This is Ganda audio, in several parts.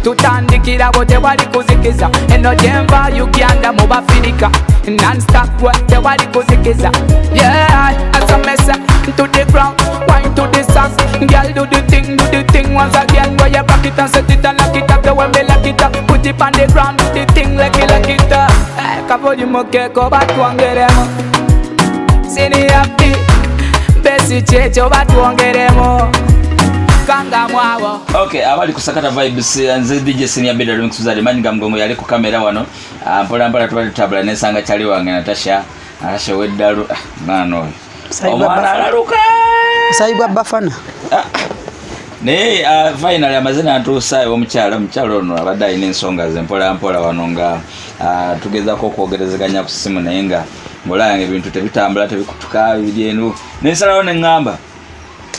tutandikira bote wali kuzikiza eno jemba Uganda mu Bafirika non-stop wate wali kuzikiza yeah as a mess to the ground wine to the song girl do the thing once again where you back it and set it and lock it up the way me lock it up put it on the ground do the thing like it up kabodi mokeko batwongeremo sini happy besi checho batwongeremo kanga mwawo. Okay, abali kusakata vibes nze DJ Senior Beda Remix uzali maninga mgongo yali ku kamera wano mpola mpala tubali tabula nesanga chali wange Natasha weddalu nano omwana alaruka saibwa bafana ne final amazina atusa omukyalo ono abadde ine ensonga ze mpola wanonga tugeza ko kwogerezeganya ku simu naye nga ngolange ebintu tebitambula tebikutuka bidyenu nensalawo nengamba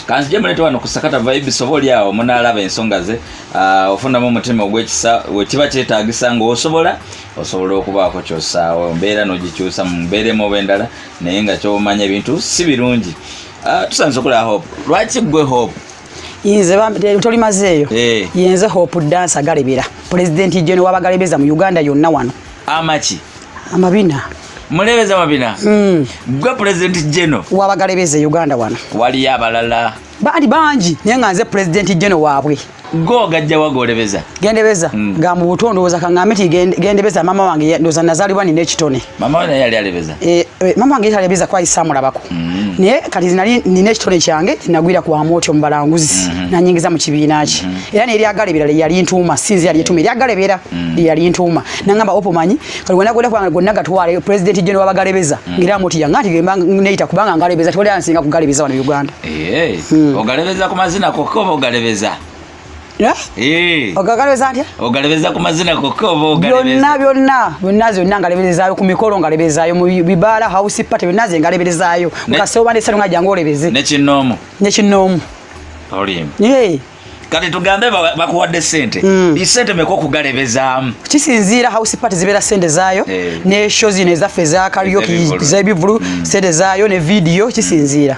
kanzi jemulete wano kusakata vibes oboli awo munalaba ensonga ze ofundamu omutima ogwekisa wekiba kyetaagisa nga osobola okubaako kyosaawo mbeera nogikyusa mu mbeeremu oba endala naye nga kyomanya ebintu si birungi tusanze okola hope lwaki gwe hope yinze tolimazeeyo yenze hope dance agalebera president jeno wabagalebeza mu Uganda yonna wano amaki amabina mulebeza mabina gwe president jeno wabagalebeza Uganda wano wali abalala bali banji naye nga nze president jeno waabwe go gajja wagolebeza gendebeza nga mu butondo oza kangamiti gendebeza mama wange ndoza nazalibwa ni nekitone mama wange yali alebeza mama wange alebeza kwa isamula bako ne kati zinali ni nekitone kyange tinagwira kwa moto mbalanguzi na nyingiza mu kibiina ki era ne lyagalebera yali ntuma sinzi yali ntuma lyagalebera yali ntuma nangamba opomanyi kali wena gwenda kwa gonna gatwale president jeno wabagalebeza ngira moti yangati gemba neita kubanga ngalebeza tole ansinga kugalebeza wano Uganda ogalebeza ku mazina kokko ogalebeza ogagalebeza atya ogalebeza ku mazina kokko ogalebeza byonna zonna ngalebezaayo ku mikolo ngalebezaayo mu bibala house party byonna ze ngalebezaayo mukasoba nesalo nga jangu olebeze nekinoomu oli kati tugambe bakuwadde sente isente meko kugalebezaamu kisinziira house party zibeera sente zaayo ne shows zino ezaffe za karaoke z'ebivulu sente zaayo ne video kisinziira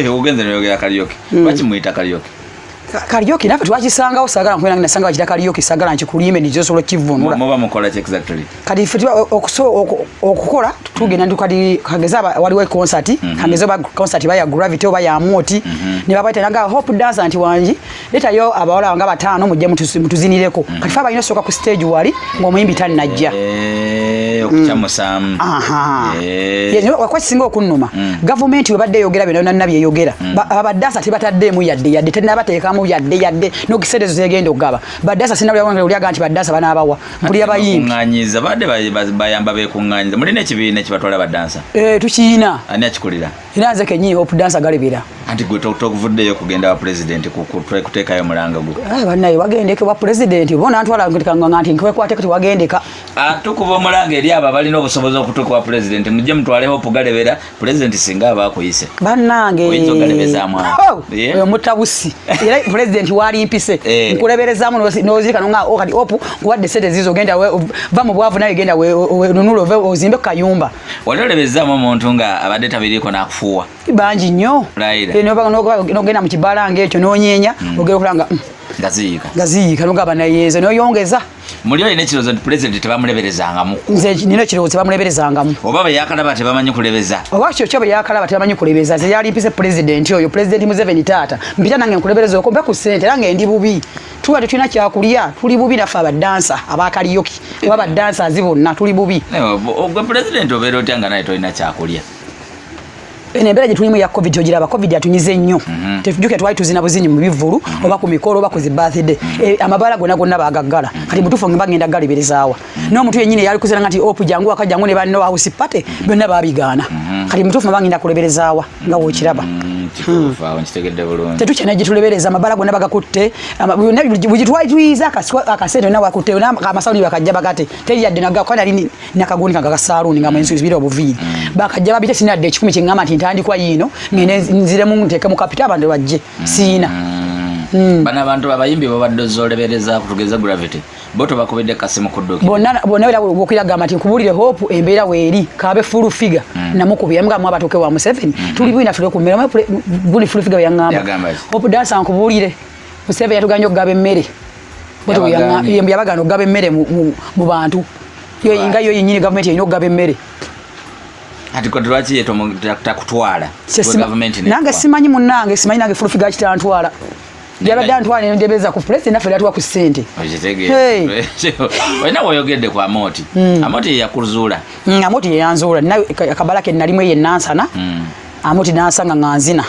ogenze n'oyogera karaoke lwaki muyita karaoke nafe twakisangawo sagala nkwena nasanga bakita karaoke sagala nkikulimbe ndizosobola kivunula muba mukola exactly kati ffe okukola tugenda ndukadi kageza waliwo concert kageza ba concert baya gravity oba ya moti ne babaita nanga hope dance anti wanji letayo abawala nga batano mujje mutuzinireko kati fa bayino soka ku stage wali ng'omuyimbi tani najja okuchamusamu yenyo wakwasinga okunnuma government webadde yogera bino nabye yogera abadasa tibataddemu yadde tena bateekamu yadde no kisedezo zegenda ogaba badasa sinabya wange ulyaga anti badasa banabawa kuli abayimbi kunganyiza badde bayamba be kunganyiza mulina ekibiina kibatwala badansa tukiina ani akikulira inaanze kenyi hope dance galibira anti gwe tokuvuddeyo kugenda wa president kuteekayo mulanga gwe banaye wagendeke wa president bona antwala ngikanga anti nkwekwate kati wagendeka tukuva omulanga eri abo balina obusobozi okutuuka wa president mujje mutwaleho okugalebera president singa abaakuyise bannange oyinza ogalebezaamu omutabusi era president wali mpise nkuleberezaamu nozirika nonga kati opu nkuwadde sente zizo genda va mu bwavu naye genda nunulo ozimbe ku kayumba wali olebezaamu omuntu nga abadde tabiriiko n'akufuuwa bangi nnyo nogenda mu kibala ng'ekyo nonyeenya ogera okulanga gaziika nonga banayeeza noyongeza muli olina ekirowoozo nti president tebamuleberezangamu nze nina ekirowoozo tebamuleberezangamu oba bwe yakalaba tebamanyi kulebeza oba kyo bwe yakalaba tebamanyi kulebeza ze yali mpise president oyo president Museveni taata mpita nange nkulebereza okombe ku ssente era ngendi bubi tuba tetulina kyakulya tuli bubi naffe abadansa abakaliyoki oba badansa azibonna tuli bubi ogwe president obeera otya nga naye tolina kyakulya embeera gye tulimu ya covid ogiraba covid atunyize nnyo tetujuke twali tuzina buzinyi mu bivulu oba ku mikolo oba ku zi birthday amabala gonna bagaggala kati mutuufu nga bagenda galiberezaawa n'omuntu yennyini yali kuzira nti opu jangu akajangu ne banno house party byonna babigaana kati mutuufu nga bagenda kuleberezaawa nga wookiraba tetukyana gye tulebereza amabala gonna bagakutte buli twali tuyiza akasente na wakutte amasawuni bakajja bagate teri yadde nagakwana ali nakaguni kagasaluuni nga mwensi zibira obuviiri bakajja babite sinadde ekikumi kyeŋŋamba nti ntandikwa yiino ngende nziremu nteeke mu kapita abantu bajje siina bana abantu abayimbi babadde zolebereza kutugeza gravity boto bakubedde kasimu kuddoki bonna bera bwokiragamba nti nkubulire hope embeera weeri kabe full figure namukubira mga mwa batoke wa Museveni tuli bwina fule kumera buli full figure yaŋŋamba hope dansa nkubulire Museveni yatuganya okugaba emmere boto yabagano gabe mmere mu bantu yo inga yo yinyini government yenyo gabe mmere ati kwa lwaki yeto takutwala government ne nanga simanyi munange simanyi nange full figure kitantwala yabadde antwala ndebeza ku president affe yatwa ku sente ojitege wena woyogedde kwa Amoti Amoti yakuzula Amoti yanzula nayo akabalake nalimu ye nansana Amoti nasanga nganzina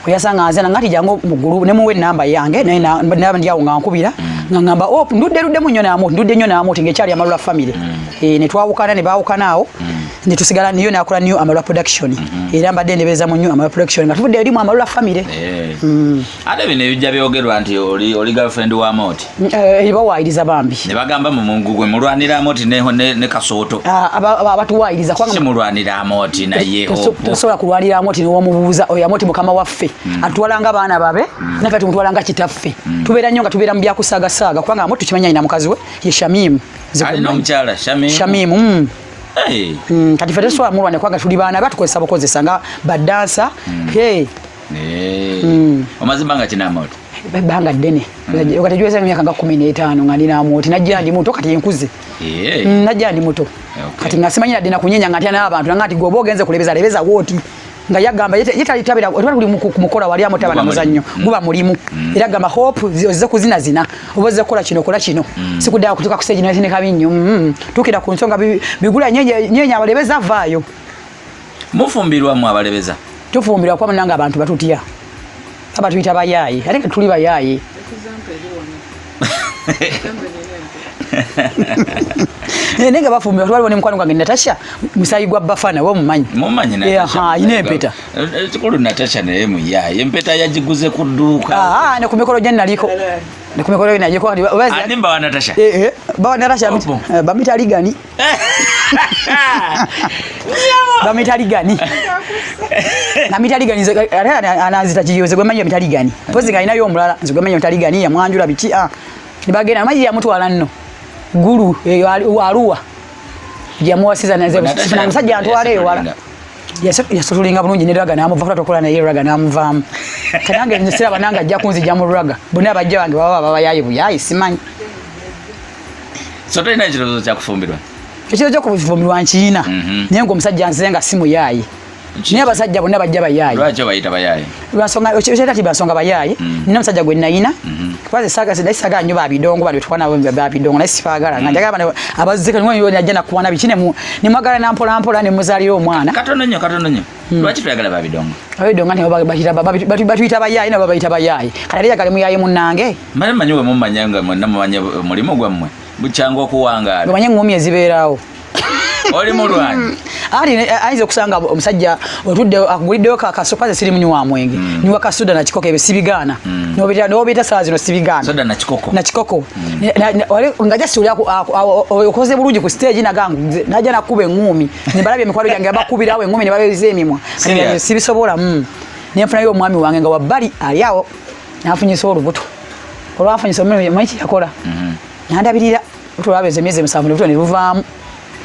oyasanga nganzina ngati jango muguru ne muwe namba yange naba ndiyawo ngankubira ngamba ndudde munyo na Amoti ndudde nyo na Amoti ngekyali amalula family ne twawukana ne bawukanaawo ne tusigala niyo nakola niyo amalula production era mbadde ndebeza mu nyo amalula production nga tuvudde eri mu amalula family ate bino ebijja byogerwa nti oli girlfriend wa Amoti bawayiriza bambi ne bagamba mu mungu gwe mulwanira Amoti ne Kasooto abatuwayiriza kwanga simulwanira Amoti naye tosobola kulwanira Amoti niwomubuuza oyo Amoti mukama waffe atwalanga baana babe naffe tumutwalanga kitaffe tubeera nnyo nga tubeera mu byakusaagasaaga kubanga Amoti tukimanya ina mukazi we ye Shamimu alina omukyala Shamimu kati fete sola mulwane kwanga tuli baana batukozesa bukozesa nga badansa omazima nga kina Amoti banga ddene kati juweza emyaka nga 15 nga ndina Amoti najja ndi muto kati nkuze najja ndi muto kati ngasimanyi nadde nakunyenya ngati ana abantu ngati gobo ogenze kulebeza woti nga yagamba yetali tabira otwali kumukola wali Amoti abana muzannyo guba mulimu era gamba hope zize kuzina oboze kola kino sikudda kutuka kustage na zine kabinyo tukira ku nsonga bigula nyenya abalebeza vaayo mufumbirwa mu abalebeza tufumbirwa kwa munanga abantu batutya abatuyita bayayi ate tuli bayayi nenga bafumbirwa twalibone mukwano gwange Natasha musayi gwa Bafana wo mumanyi Natasha ine empeta ekikulu Natasha naye muyayi empeta yagiguze ku dduuka ne kumikolo gye naliko ne kumikolo gye naliko animba wa Natasha bawa Natasha bamita ligani bamita ligani na mitaligani anazita kiyoze gwe manyi mitaligani pozi nga inayo omulala nzigwe manyi mitaligani ya mwanjula biki nibagenda maji ya mtu alano guru waruwa ya mwasiza naze na msajja antwale wala yasotulinga bulungi ne raga namuva tokola naye raga namuvamu kanange nsira bananga ajja kunzija mu raga bonna bajja wange baba yayi simanyi soto ina kirozo kya kufumbirwa ekiro kyo kufumbirwa nkiina naye ngo omusajja nzenga simu yayi niye abasajja bonna bajja bayayi lwaki bayita bayayi lwansonga ekyo basonga bayayi nina omusajja gwe nayina kwaze saga nnyo babidongo bali tukwana babidongo naye sifagala nga njagala abazzeka niwo najja nakuwana bikine ne mwagala nampola ne muzaalira omwana katono nnyo lwaki tuyagala babidongo batuyita bayayi nabo bayita bayayi kale yagala muyayi munnange manyi we mumanya nga mwonna mumanye mulimu gwammwe bukyanga okuwangaala omanye ngumi ezibeerawo oli mulwanyi ayinza okusanga omusajja otudde akuguliddeyo kasopaze siri munywa mwenge niwa kasuda na kikoko ebisibigaana n'obita saa zino sibigaana soda na kikoko nga jasi okoze bulungi ku stage nagangu najja nakuba eŋŋumi nembalabye emikwalo gyange abakubirawo eŋŋumi ne babeeza emimwa sibisobola nenfunayo omwami wange nga wabbali ali awo nafunyisa olubuto olwafunyisa omanyi kiyakola nandabirira olwabeeza emyezi 7 olubuto ne luvaamu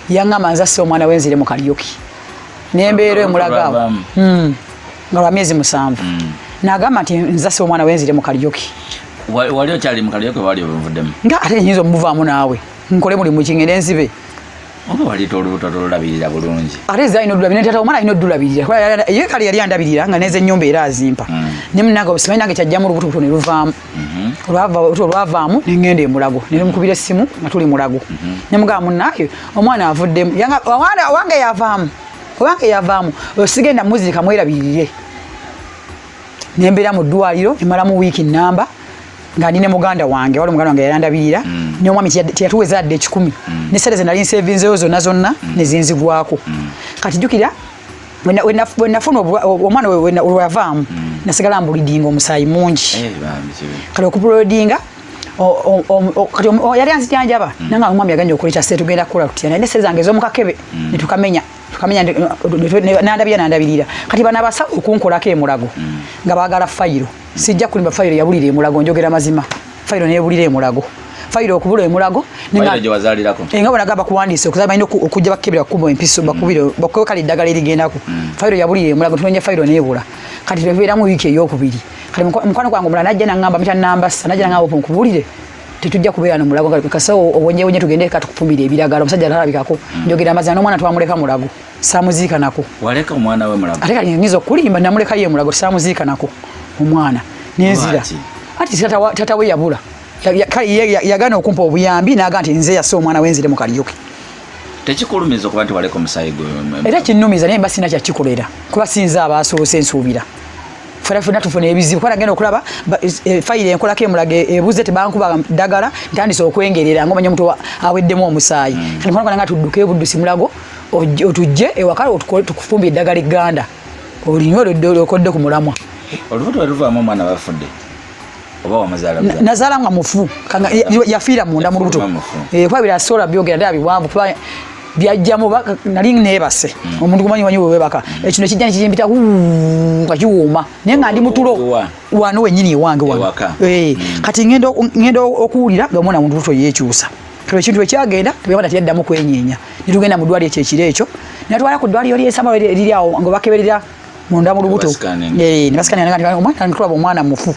yangama nzase omwana wenzire mu Kariuki nembeero emulagaawo nga lwa myezi 7 nagamba nti nzase omwana wenzire mu Kariuki wali okyali mu Kariuki wali obuvuddemu nga ate nyinza omuvaamu naawe nkole mulimu kingere nzibe oba wali tolubuto tolulabirira bulungi ate zaino dulabirira tata omwana alina oddulabirira ye kali yali andabirira nga neze ennyumba era azimpa ne munange obusimanyi nange kyajjamu olubuto ne luvaamu olwavaamu nengenda emulago nemukubira essimu nga tuli mulago nemugamba munnaye omwana avuddemu owange yavaamu osigenda muzika mwerabirire nembeera mu ddwaliro nemalamu wiiki namba nga ndine muganda wange wali muganda wange yandabirira n'omwami teyatuweza adde 10 nesente zenali nsevinzeyo zonna nezinzigwako kati jukira wenafuna omwana weyavaamu nasigala mbulidinga omusaayi mungi kati okupulodinga kati yali anzijanjaba nanga omwami yaganja okulekya se tugenda kukola tutya naye nesente zange ez'omukakebe netukamenya nandabirira kati bano abasawo okunkolako emulago nga baagala fayiro sijja kulimba fayiro yabulira emulago njogera mazima fayiro nebulira emulago fayiro okubula emulago nga bonagamba kuwandiisa okuzaba balina okujja bakebera kukuba empiso bakuwe kale eddagala erigendako fayiro yabulira emulago tunonya fayiro nebula kati twebeeramu wiiki eyokubiri kati mukwano gwange omulala najja nangamba mita namba 3 najja nangamba nkubulire tetujja kubeera no mulago kasawo obonye tugende katukufumbira ebiragala omusajja atalabikako njogera amazina n'omwana twamuleka mulago saamuziika nako waleka omwana we mulago ate kali ngizo okulimba namuleka ye mulago saamuziika nako omwana nenzira ati tata we yabula yagana okumpa obuyambi n'aga nti nze yassa omwana wenzire mu kalyoke tekikulumiza okuba nti waleka omusayi gwe era kinnumiza naye mba sina kyakikolera kuba sinza abasoose nsuubira funa tufuna ebizibu kuba nagenda okulaba fayire enkolako emulaga ebuze tebankuba ddagala ntandise okwengerera ngomanya omuntu aweddemu omusaayi kati nkona nga tudduka ebuddusi mulago otujje ewaka tukufumbye eddagala egganda olinywe okodde ku mulamwa olubuto we luvaamu omwana bafudde oba wamazaala nazaala nga mufu yafiira munda mu lubuto kuba birasobola byogera ddala biwanvu kuba byajjamu nali neebase omuntu gumanyi wanyi wewebaka ekino kijja nikijimpita nga kiwuuma naye nga ndi mutulo wano wenyini ewange wano kati ngenda okuwulira nga omwana muntu luto yeekyusa kale ekintu ekyagenda tubemata tiyaddamu kwenyeenya nitugenda mu ddwaliro ekyekiro ekyo natwala ku ddwaliro lyensama eriri awo nga bakeberera munda mu lubuto ne basikanira omwana nitulaba omwana mufu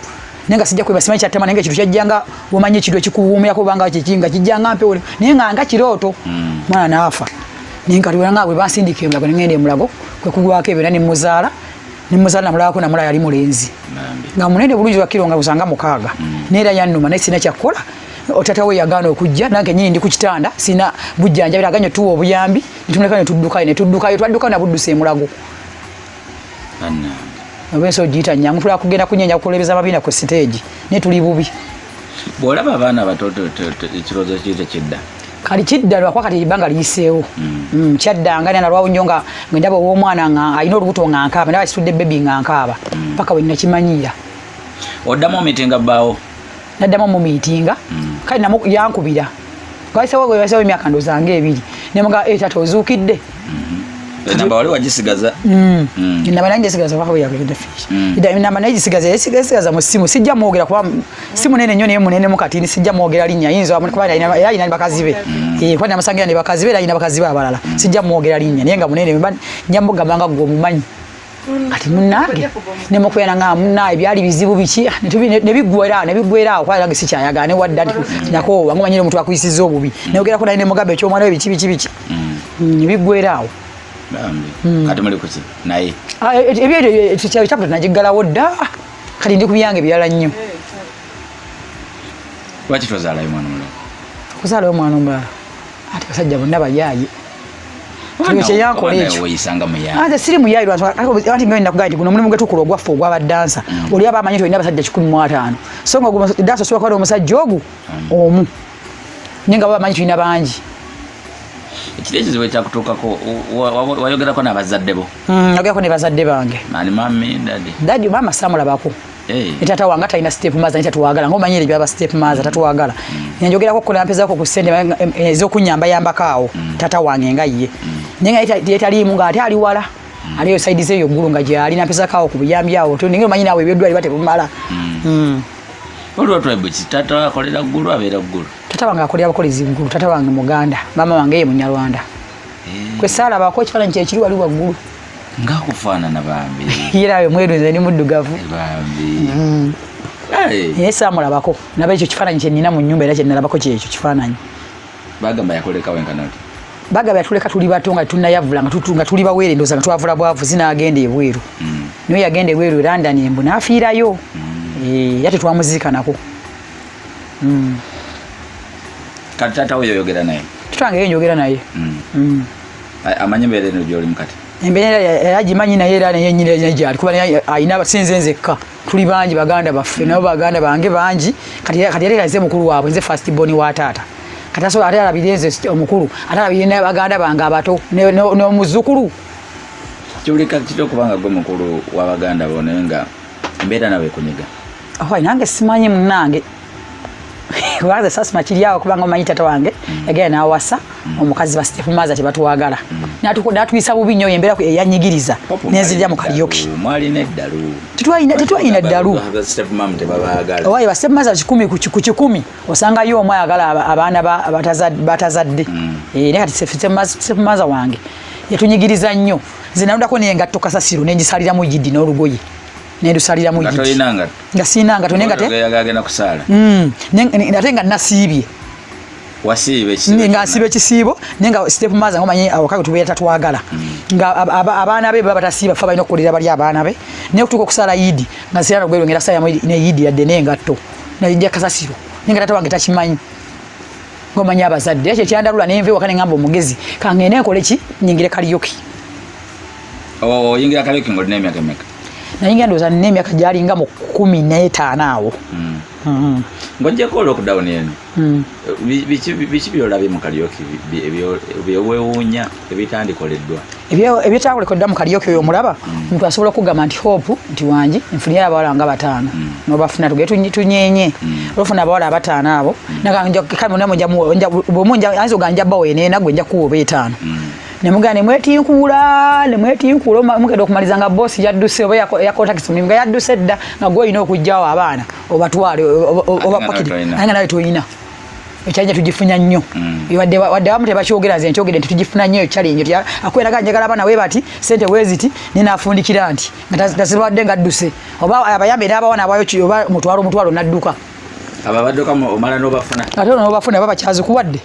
nenga sijja kweba simanyi kyattama nange ekintu kyajjanga omanyi ekintu ekikuwuumyako obanga kikinga kijjanga mpewo naye nga kirooto mwana naafa nenga tuwanga bwe bansindika emulago nengenda emulago kwe kugwako ebyo nemuzaala namulabako namula yali mulenzi nga munene bulungi wakiro nga busanga mukaaga neera yannuma naye sina kyakkola otata we yagaana okujja nange nyini ndi ku kitanda sina bujjanjabi aganye tuwa obuyambi netumuleka netuddukayo twaddukayo nabuddusa emulago Abenso jita nyangu tula kugenda kunyenya kukolebeza mabina ku stage ne tuli bubi bolaba abaana batoto ekirozo kiyite kidda kali kidda lwa kwakati ibanga liyiseewo kyadda ngani na lwawo nyonga ngenda bo omwana nga ayina olubuto nga nkaba nawe situdde baby nga nkaba paka we nakimanyira oddamo mitinga bawo naddamo mu mitinga kali namu yankubira kwaisa we myaka ndozange ebiri nemuga tata ozuukidde namba wale wagisigaza namba nange sigaza wako yakugenda fish namba nange sigaza mu simu sijja mwogera kuba simu nene nnyo naye munene mukatini sijja mwogera linnya yinza kuba yayina bakazi be kwani amasangira ne bakazi be yayina bakazi be abalala sijja mwogera linnya naye nga munene nyambo gabanga gwo mumanyi kati munnange ne mukuyana nga munnaye byali bizibu biki ne bigwera kwa lange sikyayagala ne wadda nako wangomanyire omuntu akuyisiza obubi neogera ko naye ne mugabe ekyomwana we biki ne bigwerawo kati muli kuki naye ebyo ekyabu nagiggalawo dda kati ndi ku byange byala nnyo lwaki tozaalayo mwana omulala okuzaalayo omwana omulala ate basajja bonna bayaaye kyeyankola ekyo siri muyaayi anti nakugamba nti guno omulimu gwetukula ogwaffe ogwabadansa oli aba amanyi tolina abasajja 15 so nga dansa osobola kuba omusajja ogu omu naye nga baba amanyi tulina bangi ekiro ekizibu ekyakutuukako wayogerako n'abazadde bo yogerako ne bazadde bange ani mami dadi mama samulabako etata wange talina step maza nti tatuwagala ng'omanyire byaba step maza tatuwagala njogerako kunampezako ku ssente ez'okunyambayambako awo tata wange nga ye naye nga yetaliimu nga ate ali wala aliyo saidi ze yoggulu nga gyali nampezako awo ku buyambi awo ninga omanyi naawe ebyoddwali batebumala olwo twebiki tata akolera ggulu abeera ggulu tata wange akolera abakolezi ggulu tata wange muganda mama wange ye munyarwanda kwe saalabako ekifaananyi kyekiri wali waggulu ngakufaanana bambi yerawe mweruze ni muddugavu bambi naye saamulabako naba ekyo kifaananyi kyenina mu nnyumba era kyenalabako kyekyo kifaananyi bagamba yakoleka wenkanoti bagamba yatuleka tuli bato nga tunayavula nga tuli baweere ndooza nga twavula bwavu zinaagenda ebweru naye yagenda ebweru London embu n'afiirayo era tetwamuziikanako kati taata we yoyogera naye tutange yenjogera naye amanyi embeera eno gyoli mukati embeera yagimanyi naye era naye gyali kuba ayina abasinze nzekka tuli bangi baganda baffe nabo baganda bange bangi kati ate yaze mukulu waabwe nze first born wa taata kati asobola ate alabire nze omukulu ate alabire n'abaganda bange abato n'omuzzukulu kiwulika kitya okubanga gwe mukulu w'abaganda bo naye nga embeera nawe ekunyiga nange simanyi munnange kubanza sasima kiri awo kubanga omanyi tata wange yagenda n'awasa omukazi ba Step Maza tebatuwagala n'atuyisa bubi nnyo embeera eyanyigiriza nenzirya mu kalyoki mwalina eddalu tetwalina ddalu owaye ba Step Maza 10 ku 10 osangayo omu ayagala abaana batazadde naye kati Step Maza wange yatunyigiriza nnyo nze naludako nengatto kasasiro nengisaliramu jidi n'olugoye nendusalira mu yidi nga sinanga tonenga te agenda kusala ate nga nasiibye nga nsiba ekisiibo naye nga step maza ngomanyi awakawe tubeera tatwagala nga abaana be baba tasiiba fa balina okukolera bali abaana be naye okutuuka okusala yidi nga nsira nogwerongera kusala ne yidi yadde nengatto najja kasasiro nenga tata wange takimanyi ngomanyi abazadde ekyo kyandalula nenve wakane ngamba omugezi kangende nkole ki nyingire kaliyoki yingira kaliyoki ngoli n'emyaka emeka nayingira ndowooza n'emyaka gyalinga mu 15 awo ng'ojjako lockdown eno biki byolabye mu kaliyoki ebyowewuunya ebitandikoleddwa ebyetakolekoddwa mu kaliyoki oyo omulaba omuntu asobola okugamba nti hope nti wangi nfunira abawala nga 5 nobafuna tugere tunyenye olufuna abawala 5 abo ayinza oganja bbawo eneena gwe nja kuwa 5 nemugaa nemwetinkuula mugenda okumaliza nga boosi yadduse oba yakotakisi mulimu nga yadduse dda nga gwe olina okugjawo abaana obatwale obapakiri aye nga nawe toyina ekyanja tugifunya nnyo wadde abamu tebakyogera ze nkyogere nti tugifuna nnyo challenge akweraga njagala abaana we bati sente weziti ninafundikira nti nga tasirwadde nga adduse oba abayambe n'abawana abayo oba mutwalo nadduka ababadduka omala n'obafuna ate n'obafuna baba kyazikuwadde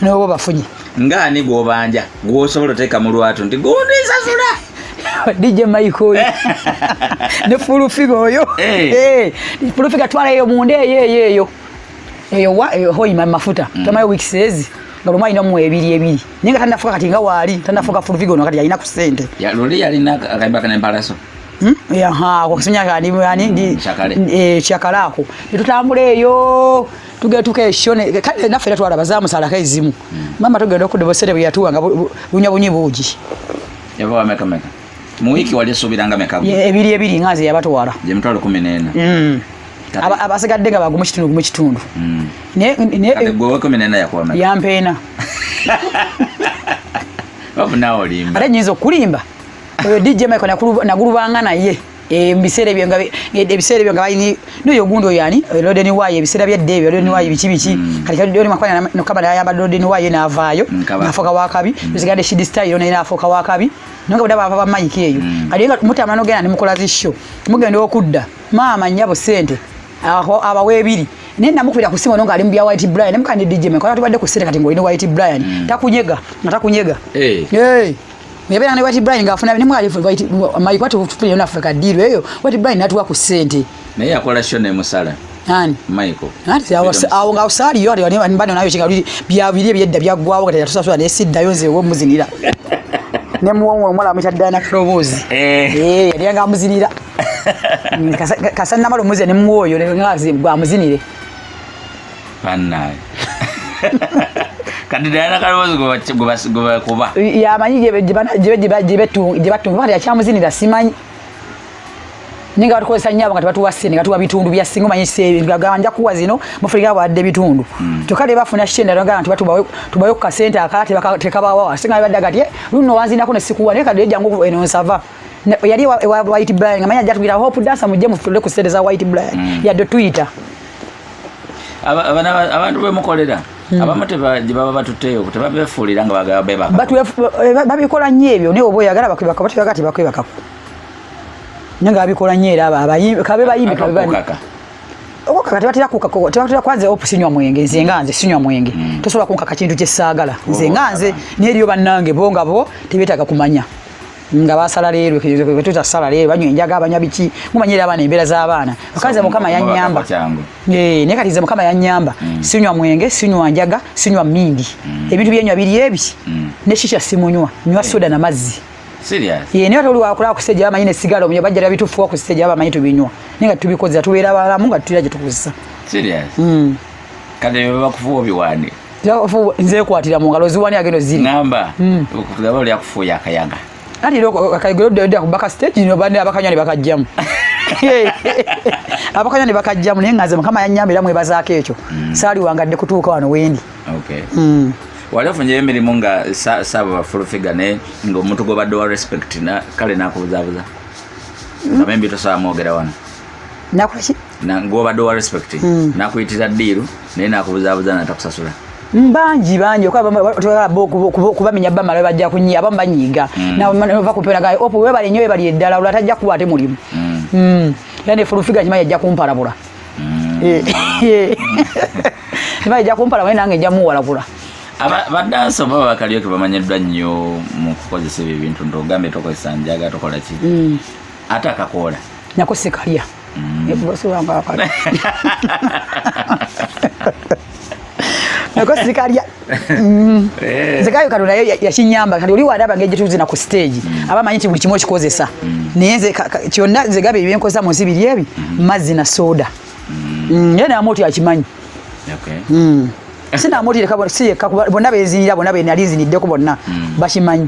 n'oba bafunye ngani gwobanja gwosobola oteeka mu lwatu nti gundisasula DJ Michael ne fulufiga oyo fulufiga twalayo munde eyo hoima mafuta tamayo weeks ezi nga lumwa ino mu ebiri ninga tanafuka kati nga wali tanafuka fulufiga ono kati yalina ku sente ya loli yalina akaimbaka n'empalaso kwa kusinya kani ndi chakalako tutambule eyo tugetuka eshone kale naffe twala bazamu salaka izimu mama tugenda okudebosere buyatuwa nga bunyi buji yabo ameka mu wiki wali subiranga meka ebiri ngazi yabatwala je mtwalo 14 abasigadde nga bagumu kitundu ne gwe 14 yakwama yampena wabuna olimba ate nyizo kulimba DJ Michael nagulubanga naye ebiseera byo nga bayini niyo gundo yani Lodeni waye ebiseera bya Dave Lodeni waye bichi kali Lodeni makwana nokaba yamba Lodeni waye navaayo nafoka wakabi bizigade shidi style ona inafoka wakabi nonga budaba baba Mike eyo kali mutama nogenda nimukola zisho mugende okudda mama nyabo sente aho abawebiri nenda mukubira kusinga nonga ali mbya White Brian nemukandi DJ Michael tubadde ku sente kati ngolini White Brian takunyega Mwebera ne White Brian ngafuna ne mwali White Mike watu tupile na Africa deal eyo White Brian natuwa ku sente naye akola shone musala nani Michael ati awo nga usali yo ali mbano nayo chinga byabiri byedda byagwawo kati yatusasula ne sidda yonze wo muzinira ne muwongo mwala mutadda na krobozi yali nga muzinira kasana malo muzi ne muwoyo ne ngazi gwa muzinire pannaye kandidana kalozi kuba yamanyi jebetu bali akyamuzinira simanyi ninga batukozesa nyabo nga tebatuwasene nga tuwa bitundu bya singo manyi se gaganja kuwa zino mufrika wadde bitundu tokale bafuna shenda nga tubayo ku kasente akati tekabawa singa badda gati luno wanzina ko ne sikuwa ne kadde jangu eno nsava yali White Brian nga manya jatugira hope dasa mujje mufule ku sente za White Brian ya do Twitter abantu bemukolera abamu tebaba batuteyo tebabefuulira nga bagabeba babikola nnyo ebyo naye oba oyagala bakwebaka batibagati bakwebaka nenga babikola nnyo era abayimbi kabe bayimbi okukaka tebatera kukaka tebatera kwanze opusinywa mwenge nze nganze sinywa mwenge tosobola kunkaka kintu kyesaagala nze nganze n'eriyo bannange bo nga bo tebetaaga kumanya nga basala leero betuta sala leero banywa enjaga abanya biki mumanyira abaana embeera z'abaana bakaze mukama yannyamba ne kati ze mukama yannyamba sinywa mwenge sinywa njaga sinywa mindi ebintu byenywa biri ebi ne shisha simunywa nywa soda na mazzi serious ne watu wakula ku stage abamanyi ne sigalo myo bajja bitufuwa ku stage abamanyi tubinywa nenga tubikoza tubeera balamu nga tutira gye tukozesa serious kale bakufuwa biwani nze kwatira mu ngalo ziwani agendo ziri ngamba okugaba oli akufuya akayaga ati loko akayigero dda kubaka stage no bande abakanyani bakajjamu abakanyani bakajjamu naye ngaze mukama yannyambira mwebazaako ekyo saali wangadde kutuuka wano wendi okay wali ofunye emirimu nga saba fulufiga ne ng'omuntu gwobadde wa respect na kale nakubuzaabuza abembi tosobola mwogera wano nakolaki gwobadde wa respect nakuyitira ddiiru naye nakubuzaabuza natakusasula banji kubamenya bamala bajja kunyi abamu banyiga nava kupera gayo opo webali nnyo webali eddala olwatajja kuba ate mulimu Yani fulufiga nyuma yajja kumpalabula nyuma yajja kumpalabula nange njja muwalabula. Badansa baba bakalyoke bamanyiddwa nnyo mu kukozesa ebintu ntogambe tokozesa njaga tokola ki ate akakola nako sikalya nako sikalya zikayo kalula yashinyamba kandi oli wadaba ngeje tuzina ku stage abamanyi ti buli kimo kikozesa niyenze kyonna zigabe ebyenkoza mu zibiri ebi mazzi na soda yena amoti akimanyi sina amoti leka si bonna bezinira bonna benalizinideko bonna bashimanyi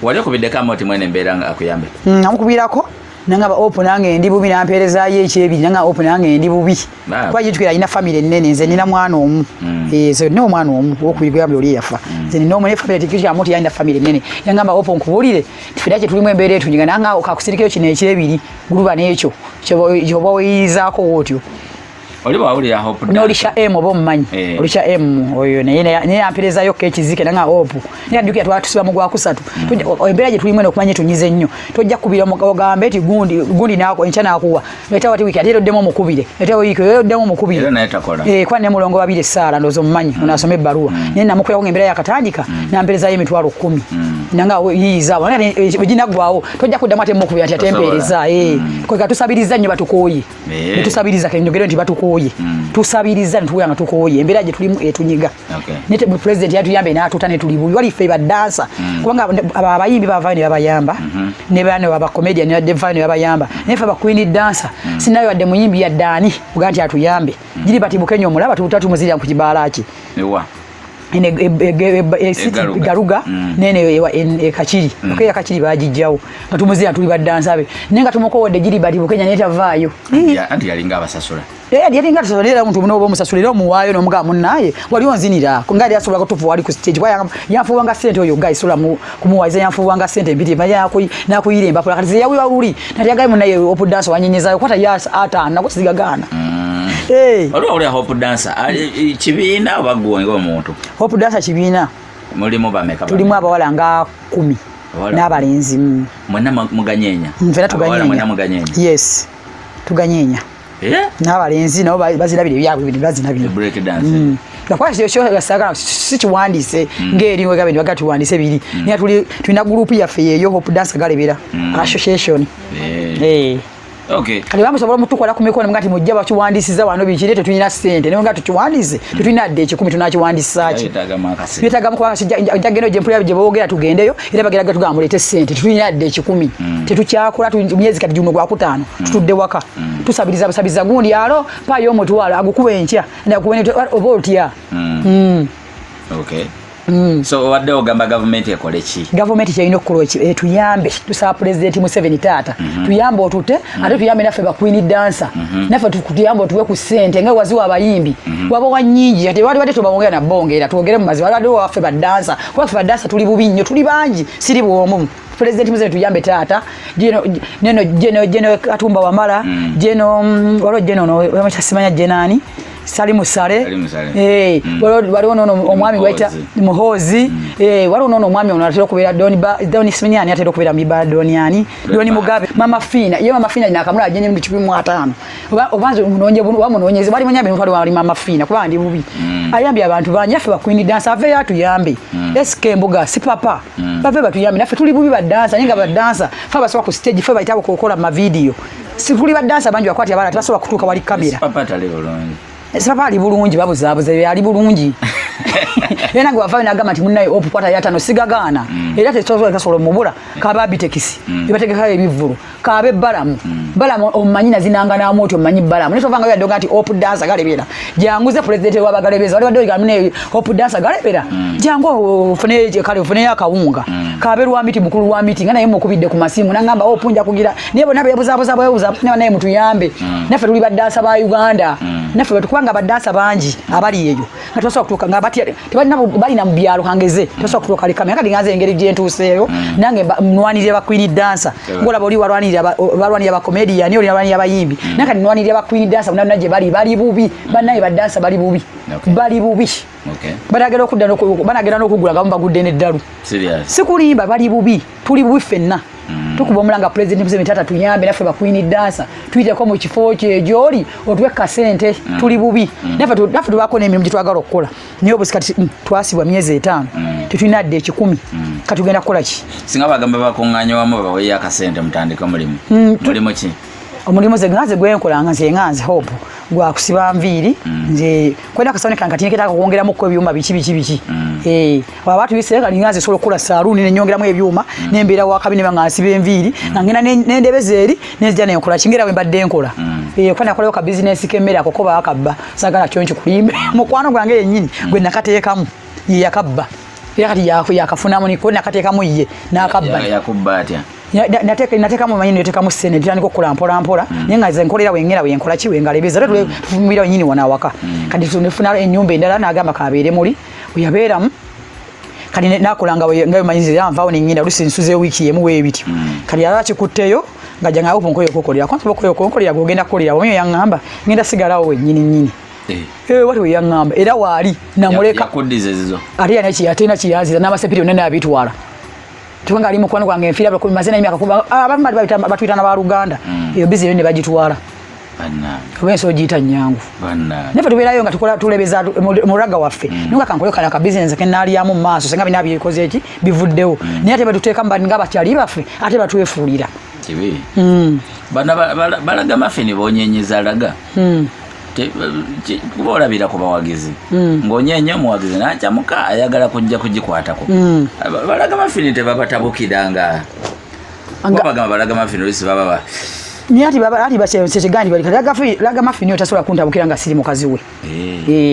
wali okubideko amoti mwene mbeera nga akuyambe amukubirako nanga open nange ndi bubi nampereza ye ekyebiri nanga open nange ndi bubi kwa jitukira ina family nene nze nina mwana omu so no mwana omu okubigambye oli yafa nze nina omwe family tikisha amoti ya ina family nene yangamba open kubulire tifidache tulimu embere tunyiga nanga okakusirikeyo kino ekyebiri guluba n'ekyo kyoba oyizaako wotyo oliba awulira hope n'olisha M oba omumanyi olisha M oyo naye amperezayo kekizike nanga opu naye adukira twatusiba mu gwa kusatu embeera gye tulimu eno okumanya tunyize nnyo tojja kubira ogambe eti gundi naako enkya naakuwa leta wati wiki ate eroddemu omukubire leta wiki eroddemu omukubire kwa ne mulongo babiri essaala ndoozi omumanyi onaasoma ebbaluwa naye namukulako ng'embeera yakatandika namperezayo emitwalo 10 nanga yiyizaabo eginaggwawo tojja kuddamu ate mukubira nti atempeereza kweka tusabiriza nnyo batukooye netusabiriza kenjogere nti batukooye tusabiriza ntuyanga tukoye embeera gye tulimu etunyiga nete mu president yatuyambe n'atuta ne tulibu wali ffe badansa kubanga abayimbi bavaayo ne babayamba ne bano baba comedian ne bavaayo ne babayamba ne ffe ba queen dancer sinayo wadde muyimbi ya Dani uga nti atuyambe giri bati Bukenya omulaba tutatu muzira ku kibala ki ewa ene garuga nene kachiri okay kachiri bajijjawo batumuzira tuli badansa be nenga tumukowode giri bati Bukenya neta vaayo anti yalinga abasasula yalinga tusolera muntu muno bomusasulira muwayo nomuga munnaye wali onzinira ngali asobola kutufu wali ku stage kwa yafuwanga sente oyo guys sula kumuwaiza yafuwanga sente mbiti baya nakuyiremba pola kati yawi wali naliagaye munnaye opuddansa wanyenyezayo kwata yasa ata nakusigagana oli hope dancer kibiina obagwonga omuntu hope dancer kibiina mulimu bameka tulimu abawala nga 10 n'abalenzi mwenna muganyenya mvera tuganyenya mwenna muganyenya yes tuganyenya n'abalenzi nabo bazirabire byabwe bindi bazirabire break dance nakwasi sho gasagala sikiwandise ngeri we gabe bagati wandise biri niye tulina group yaffe yeyo hope dancer galebera association okay kali bamusobola mutukola ku mikono ngati mujja bakiwandisiza wano bikirete tulina sente ne ngati tukiwandise tulina de 10 tunakiwandisa ki bitaga mu kwa njageno je mpula je boogera tugendeyo era bageraga tugambulete sente tulina de 10 tetukyakola myezi kati juno gwa kutano tutudde waka tusabiriza gundi alo pa yo mutwala agukuba enkya na kubene oboltia okay so wadde ogamba government ekole ki government kyayina okukola tuyambe tusaba president Museveni taata tuyambe otute ate tuyambe naffe ba queen dancer naffe tukuyambe tuwe ku sente nga waziwa abayimbi wabo wanyingi ate wali tubawongera na bongera tuogere mu mazi wali waffe ba dancer kwa ffe ba dancer tuli bubinnyo tuli bangi siri bwomu president Museveni tuyambe taata jeno Katumba Wamala jeno walo jeno no wamachasimanya jenani Salimu Sale wali ono omwami waita Muhozi wali ono omwami ono atero kubera Doni Siminyani atero kubera miba Doniani Doni Mugabe Mama Fina ye Mama Fina nakamula ajenye mu 15 obanze munonye bunu wamunonyeze bali munyambe ntwali wali Mama Fina kuba ndi bubi ayambi abantu banje afe ba queen dance ave yatuyambe eske mbuga si papa bave batuyambe nafe tuli bubi ba dance nyinga ba dance fa basoba ku stage fa baitabo kokola ma video si tuli ba dance banjo akwati abala tasoba kutuka wali kamera papa talero lonje Sapa ali bulungi babuzabuze ali bulungi. Yena gwa vayo nagama timunnaye opupata yatano sigagana. Era tesozo kasolo mubula kababi tekisi. Ibategeka ebivulu. Kabe balamu. Balamu omanyina zinanga na moto omanyi balamu. Neto vanga yadonga ati op dancer galebera. Janguze president wa bagalebeza. Wali wadoga mune op dancer galebera. Jango fune kale fune yakawunga. Kabe lwa miti mukulu wa miti ngana yemo kubidde ku masimu nangamba opunja kugira. Nibo nabe yabuza naye mutuyambe. Nafe tuli badansa ba Uganda. Nafe batukubanga badansa bangi abali eyo ngatosoka kutuka ngabati tebali nabo bali na mbyalo kangeze tosoka kutuka kali kamera kali ngaze engeri gyentuseyo nange mwanirire ba queen dancer ngola boli walwanirira ba comedian oli walwanirira bayimbi nakati mwanirira ba queen dancer naje bali bubi banaye badansa bali bubi bali bubi banagera okugula gamba gudde ne dalu serious sikulimba bali bubi tuli bubi fenna tukuba omulanga president Museveni tata tuyambe naffe ba Queen dancer tuyiteko mu kifo kye gyoli otuweka sente tuli bubi naffe tubako n'emirimu gyetwagala okukola naye obusikati twasibwa myezi 5 tetulina dde 10 katugenda kukola ki singa bagamba bakuŋŋaanya wamu babaweeyo akasente mutandika mulimu mulimu ki omulimu ze nganze gwenkolanga nze hope gwa kusiba nviiri nze kwenda kasone kankati nketaka kuongeramu ko ebyuma biki wabatu biseka nganze solo kula saluni nenyongeramu ebyuma nembeera wakabine bangasiba enviiri ngena nendebezeri nezija nenkola kingera wembadde enkola kwana koleyo ka business kemera kokoba akabba sagala kyonchi kulimbe mukwano gwange yennyini gwe nakateekamu yakabba yakati yakafunamu niko nakateekamu ye nakabba yakubba atya nateka mu manyini yoteka mu sene tandiko kola mpola nenga ze nkolera wengera wenkola ki wengalebeza tatu tufumira nyini wana waka kadi tunefuna ennyumba endala nagamba kabere muri uyabeeramu kadi nakolanga ngayo manyinzi yanvaawo nengenda lusinsuze wiki yemu webiti kadi alachi kutteyo ngaja ngawo ponkoyo kokolera kwanza bokoyo kokolera gogenda kolera wonyo yangamba ngenda sigalawo wenyini watu yangamba era wali namuleka yakudize zizo ali anachi yatena chiyazi na masepiri nene abitwala tuwanga ali mukwano gwange enfira bako mazena imyaka kuba abamadi batwitana ba Uganda iyo busy ne bagitwala banna wenso jita nyangu banna nefe tuberayo nga tukola tulebeza muraga waffe nunga kankoyo kana ka business kenali ya mu maso senga binabi ikoze eki bivuddewo naye ate batuteka mbali nga batyali baffe ate batwefuulira kibi bana balaga mafini bonyenyeza laga kuba olabira ku bawagizi ng'onyeenya omuwagizi n'akyamuka ayagala kujja kugikwatako balaga mafini tebabatabukiranga bagamba balaga mafini olusi baba ni ati bakyekigandi bali laga mafini otasobola kuntabukira nga siri mukazi we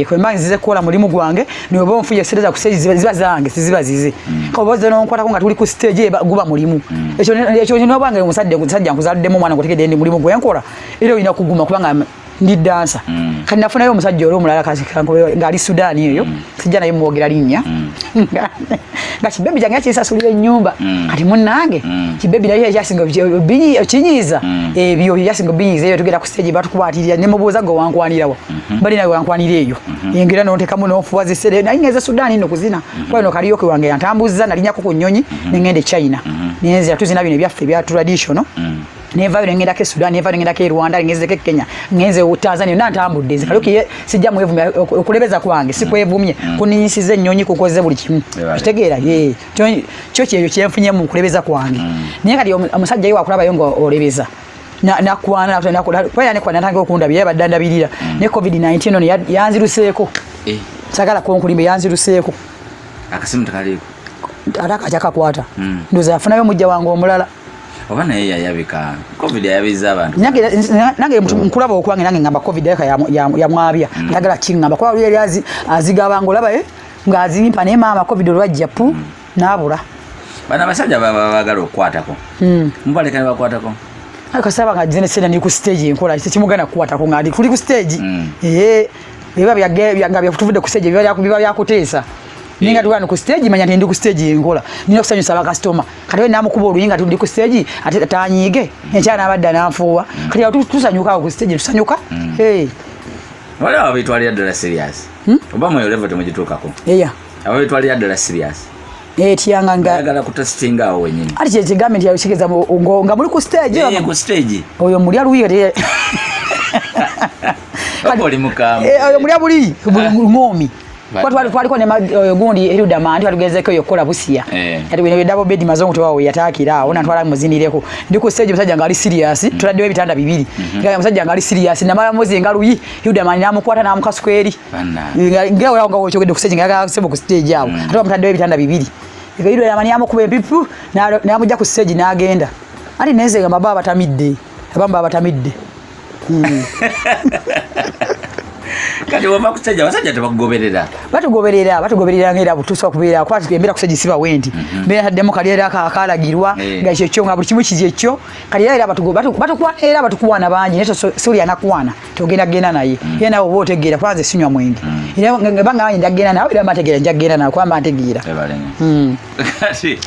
kwe mbangi zize kukola mulimu gwange niwe onfuje sereza ku stage ziba zange siziba zize kaboze n'onkwatako nga tuli ku stage guba mulimu ekyo n'obwange omusajja nkuzaddemu omwana ngotegedde ndi mulimu gwenkola era olina kuguma kubanga ndi dancer kati nafunayo omusajja oli omulala ng'ali Sudaani eyo sijja naye muwogera linnya nga kibebi jange yakisasulira ennyumba kati munnange kibebi naye yakyasinga kinyiiza ebyo yakyasinga binyiiza eyo tugenda ku stage batukwatirira ne mubuuza gwe wankwanirawa bali nawe wankwanira eyo yengira n'ontekamu n'ofuwa zisere naye ngeze Sudaani nno kuzina kwa ino kaliyoke wange yantambuzza nalinyako ku nnyonyi nengende China nenzira tuzina bino byaffe bya traditional neva ngenda ke Sudan neva ngenda ke Rwanda ngeze ke Kenya ngenze Tanzania nantambudde zikaluki sijja mwevumya okulebeza kwange sikwevumye kuninyisize ennyonyi kukoze buli kimu kitegeera kyo kyeyo kyenfunye mu kulebeza kwange naye kati omusajja yiwa akulaba yongo olebeza nakwana kwera ne kwana ntange okunda bye badandabirira ne COVID-19 ono yanziruseeko sagala konkulimbe yanziruseeko akasimu takaliko ataka chakakwata ndoza afunayo mujja wange omulala oba naye yayabika covid yayabiza abantu nange nkulaba okwange nange ngamba covid ya mwabya ndagala kingamba kwa luli azigaba ngolaba nga azimpa ne mama covid olwajja pu nabula bana basajja bagala okwatako mubaleka bakwatako akasaba nga jene sena ni ku stage nkola kimugana kukwatako ngadi tuli ku stage biba bya tuvude ku stage biba byakuteesa ninga tuwana ku stage manya ndi ku stage ngola nina kusanyusa ba customer kati we namukuba oluyinga tundi ku stage ate tanyige enchana abadda nanfuwa kati tusanyuka ku stage tusanyuka wala abitwali dollar serious oba moyo level temujituukako abitwali dollar serious tiyanga ngagala kutestinga awo wenyini ati kye government yashikeza nga muri ku stage ku stage oyo muri aluyiga oli mukamu oyo muri abuli ngomi kwa twaliko ne gundi eruda mandi twagezeko yokola busia ati bino double bed mazongo twawo yatakira ona twala muzinireko ndiko stage musajja ngali serious tuladde ebitanda bibiri nga musajja ngali serious na mara mozi ngaluyi eruda mandi namukwata na mukaskweri ngira wala ngawo chogede ku stage ngaga sebo ku stage yawo ati mutadde ebitanda bibiri eruda mandi amukuba epipu na amujja ku stage nagenda ati neze nga baba batamidde abamba batamidde kati wama kusajja basajja tebakugoberera batugoberera ngera butuso kubeera kwa tukembera kusajisiba wendi mbera haddemu kaliera akalagirwa nga ekyo nga buli kimu kije ekyo kaliera batukuwana batukuwana bangi neto suri anakwana togenda genda naye yena obo otegeera kwanze sinywa mwenge era ngabanga banyi ndagenda nawe era mategeera njagenda nawe kwa mategeera kati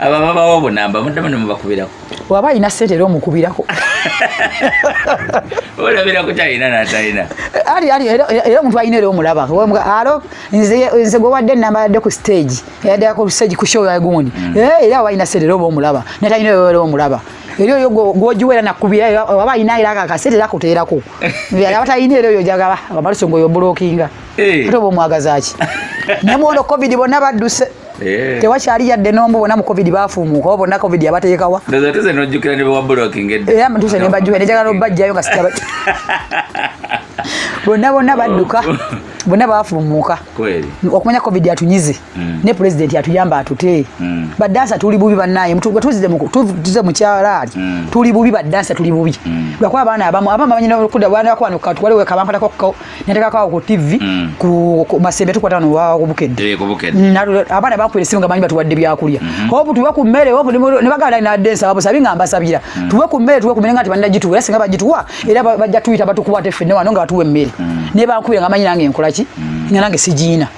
aba baba wobo namba mudde mu bakubirako waba ina sente ero mukubirako Ola bila kutaina na taina. Ali era muntu ayine leo mulaba. Alo nze go wadde namba de ku stage. Yadde ku stage ku show ya gundi. Era wayina sedero bo mulaba. Neta ayine leo mulaba. Eriyo yo gojuwera nakubira waba inaira akasete lakuteerako. Yali abatayine leo jagaba abalusongo yo blockinga. Ate bo mwagazaaki. Nemono covid bonna badduse. Tewakyali yadde nombo bona mu covid baafumuuka obo na covid yabateekawa. Ndoza tuze nojjukira ne wa blocking edde. Era mutuse ne bajjuwe ne jagala obajjayo nga sitaba. Bonna badduka. Bonna baafumuuka. Kweli. Okumanya covid yatunyize. Ne president yatuyamba atute. Badansa tuli bubi bannaye mutugwe tuzize mu kyalaali. Tuli bubi badansa tuli bubi. Lwakuba abaana abama banyina okuda bwana akwano katwale we kabampata ko neteka kwa ku TV ku masembe tukwatano wa kubukedde. Kubukedde. Abaana bakwere singa banyi batuwadde byakulya. Obu tuwa ku mmere obu ne bagala na densa abo sabi ngamba sabira. Tuwe ku mmere tuwe ku mmere ngati banda jitu era singa bajituwa era bajja tuita batukwate fenne wano nga batuwe mmere. Ne bankubira nga manyi nange enkolaki nange sijiina.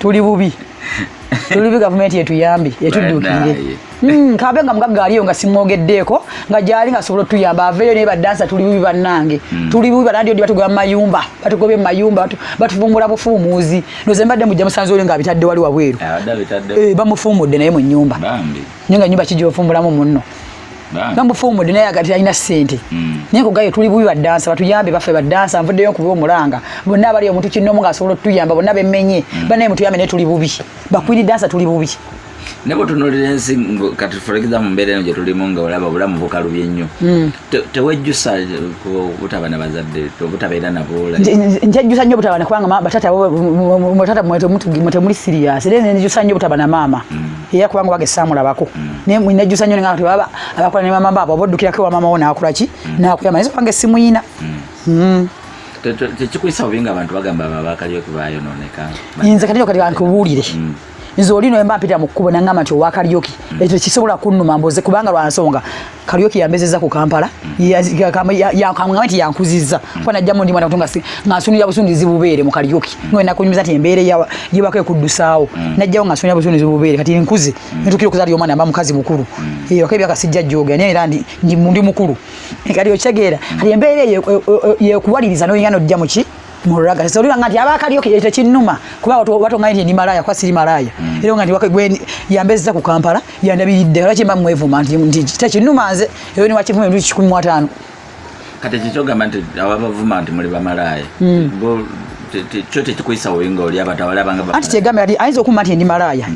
Tuli bubi. Tuli bubi government yetu yambi yetudukire. Kabenga mugaga aliyo nga simwogeddeeko nga jali nga sobola tuyamba aveyo ne badansa tuli bubi bannange. Tuli bubi balandi odi batugwa mayumba batugobe mayumba batuvumbula bufuumuzi noze mbadde mujja musanzo oli nga bitadde wali wabweru. Bamufuumudde naye mu nyumba. Nyinga nyumba kijjo ofumbulamu munno. Bamufuumudde naye agati alina ssente. Naye kugayo tuli bubi badansa batuyambe bafe badansa nvuddeyo kubiwa omulanga bonna bali omuntu kinnomu nga asobola tuyamba bonna bemmenye bannaye mutuyambe naye tuli bubi bakwiri dansa tuli bubi. Nebo tunuulira ensi kati furekiza mu mbeera eno gye tulimu nga olaba obulamu bukalubye nnyo. Tewejjusa obutaba na bazadde obutabeera nabo. Njejjusa nnyo obutaba kubanga batata mwetemuli sirias era njejjusa nnyo obutaba na maama era kubanga bage saamulabako naye njejjusa nnyo nga baba abakola ne maama baabo boddukirako ewa maama wo naakolaki naakuyamba naye kubanga simuyina. Tekikuyisa bubi nga abantu bagamba abakalyoki baayonooneka. Nze kati kati bankubuulire. Nze olino emba mpita mu kkubo nangamba nti owa Kalyoki ekyo kisobola kunnuma mboze kubanga lwa nsonga Kalyoki yambezeza ku Kampala yakamugamba nti yankuzizza kuba najjamu ndi mwana kutunga ng'asunira busundizi bubeere mu Kalyoki ngoye nakunyumiza nti embeere yebako ekuddusaawo najjawo ng'asunira busundizi bubeere kati nkuze ntukira okuzaala omwana amba mukazi mukulu waka ebyakasijja jjoga naye era ndi mukulu kati okitegeera kati embeera eyo yekuwaliriza noyinga nojja muki muraga sori ngati abakalyoki ekyo kinnuma kuba watonga nti ndi malaya kwa siri malaya era ngati wakagwe yambezza ku Kampala yandabiridde lwaki mba mwevuma nti tekinnuma nze eyo ni wakivume ndi 15 kati kikyoga nti abavuma nti muli bamalaya bo chote tekuyisa wingo oli abatawala banga anti kyegamba ali ayinza okumma nti ndi malaya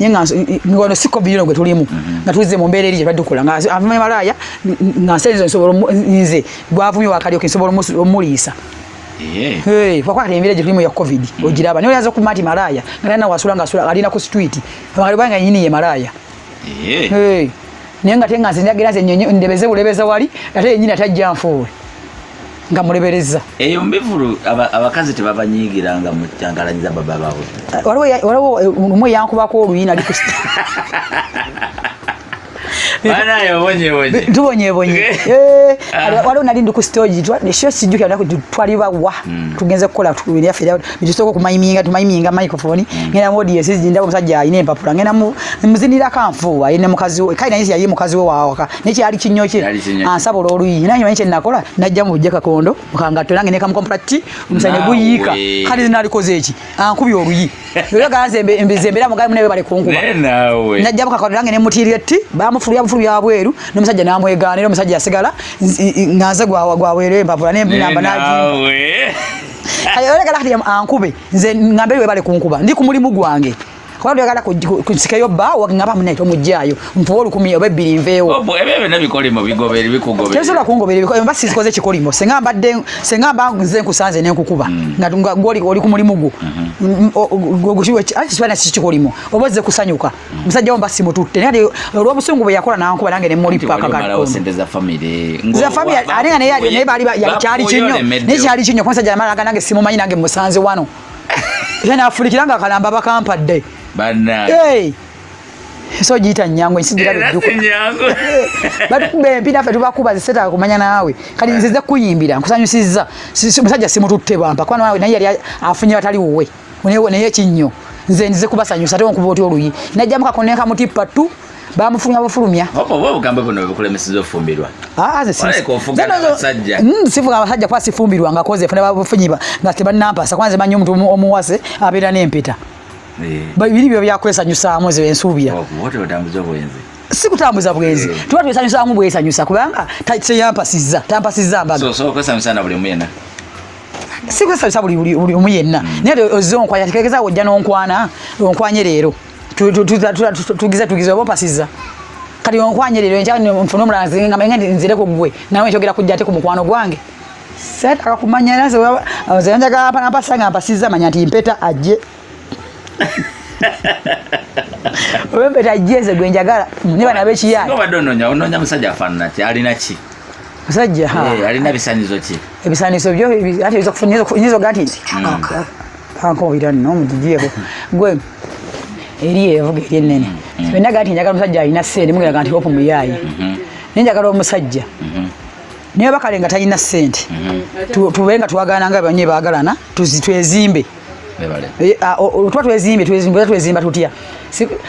ngono siko biyino gwe tulimu nga tulize mu mbeera eri gye baddukola nga avume malaya nga nsenze nsobola nze gwavumye wakalyoki nsobola omuliisa. Wakwata embeera gye tulimu ya covid ogiraba naye oyaza okumma nti malaya nga wasula nga alina ku street banga nyini ye malaya. Naye nga te nga nze njagera nze ndebeze bulebeza wali ate yennyini atajja nfuule nga mulebereza eyo mbivulu abakazi tebabanyiigira nga mukyangalanyiza baba baabwe. Waliwo omwe yankubako oluyina ali ku bana yobonye tubonye waliwo nali ndi ku stage nesho sijjukira nako twali bawa tugenze kukola tuyafira bitusoko tumayiminga microphone ngena modi yesizi ndabo musajja ayine empapula ngena muzinira kanfu ayine mukazi we kaina yesi yayi mukazi we waawaka neki ali kinnyoke ansabolo oluyina nanyo yenche nakola najja mu jeka kondo mukanga tolange ne kam contract umusanye guyika kali zinali koze eki ankubi oluyi yo ganze embezembera mugaye munebe bale kunkuba nawe najja mukakola nange ne mutireti bamufulya yabweru n'omusajja namwegaanira omusajja asigala nganze gwawere empapula nembinamba nawe ayolegala kati ankube nze ngambe we bale kunkuba ndi ku mulimu gwange kwa ndio gala kusikayo ba wakingaba muneto mujjayo mpolo kumi obebiri nveewo ebebe nabikolimo bigoberi bikugoberi tesola kungoberi biko mbasi sikoze kikolimo senga nze nkusanze nenkukuba nga goli oli ku mulimu gwo gushiwe asiswana kikolimo oboze kusanyuka musajja mbasi mututte nali olwo busungu bwe yakola nankuba nange ne moli paka kati senteza family alinga ne bali yali kinyo ne kyali kinyo kwa sajja amala nange simumanyi nange musanze wano yana afulikiranga kalamba bakampadde bana so jita nyango nsigira biduko batu mpina fe tubakuba ziseta kumanya nawe kali nzize kuyimbira nkusanyusiza musajja simututte bampa kwa nawe naye yali afunye batali wowe ne kinyo nze kubasanyusa ate onkuba oti oluyi najja mukakoneka mutipa tu bamufulumya bufulumya opo obugambo buno bukulemesiza ofumbirwa sifuga abasajja kwa sifumbirwa nga koze funa bafunyiba nga tebanampasa kwanza manyi omuntu omuwase abeera n'empeta biri byo byakwesanyusaamu ezo ensuubira sikutambuza bwenzi tuba twesanyusaamu bwesanyusa kubanga teyampasizza tampasizza mbaga kwesanyusa na buli muyena sikwesanyusa buli omu yenna naye ozonkwanya tegeeza ojja n'onkwana onkwanye leero tugize oba opasizza kati onkwanye leero nfune omulanzi nga menge nzireko gwe nawe nkyogera kujja ate ku mukwano gwange seetaka kumanya njaga ampasa nga mpasizza manya nti mpeta ajje Obempeta ajeze gwe njagala niba nabekiyaye obadde ononya musajja afaanana ki alina ki musajja alina bisanizo ki ebisanizo byo ate bizo gati anko irano mujijieko gwe eriye evuga erinene bena gati njagala musajja alina sente mugera gati opo muyayi nenjagala omusajja niba bakalenga talina sente tubenga tuwagana nga banye bagalana tuzitwezimbe tuba twezimba tutya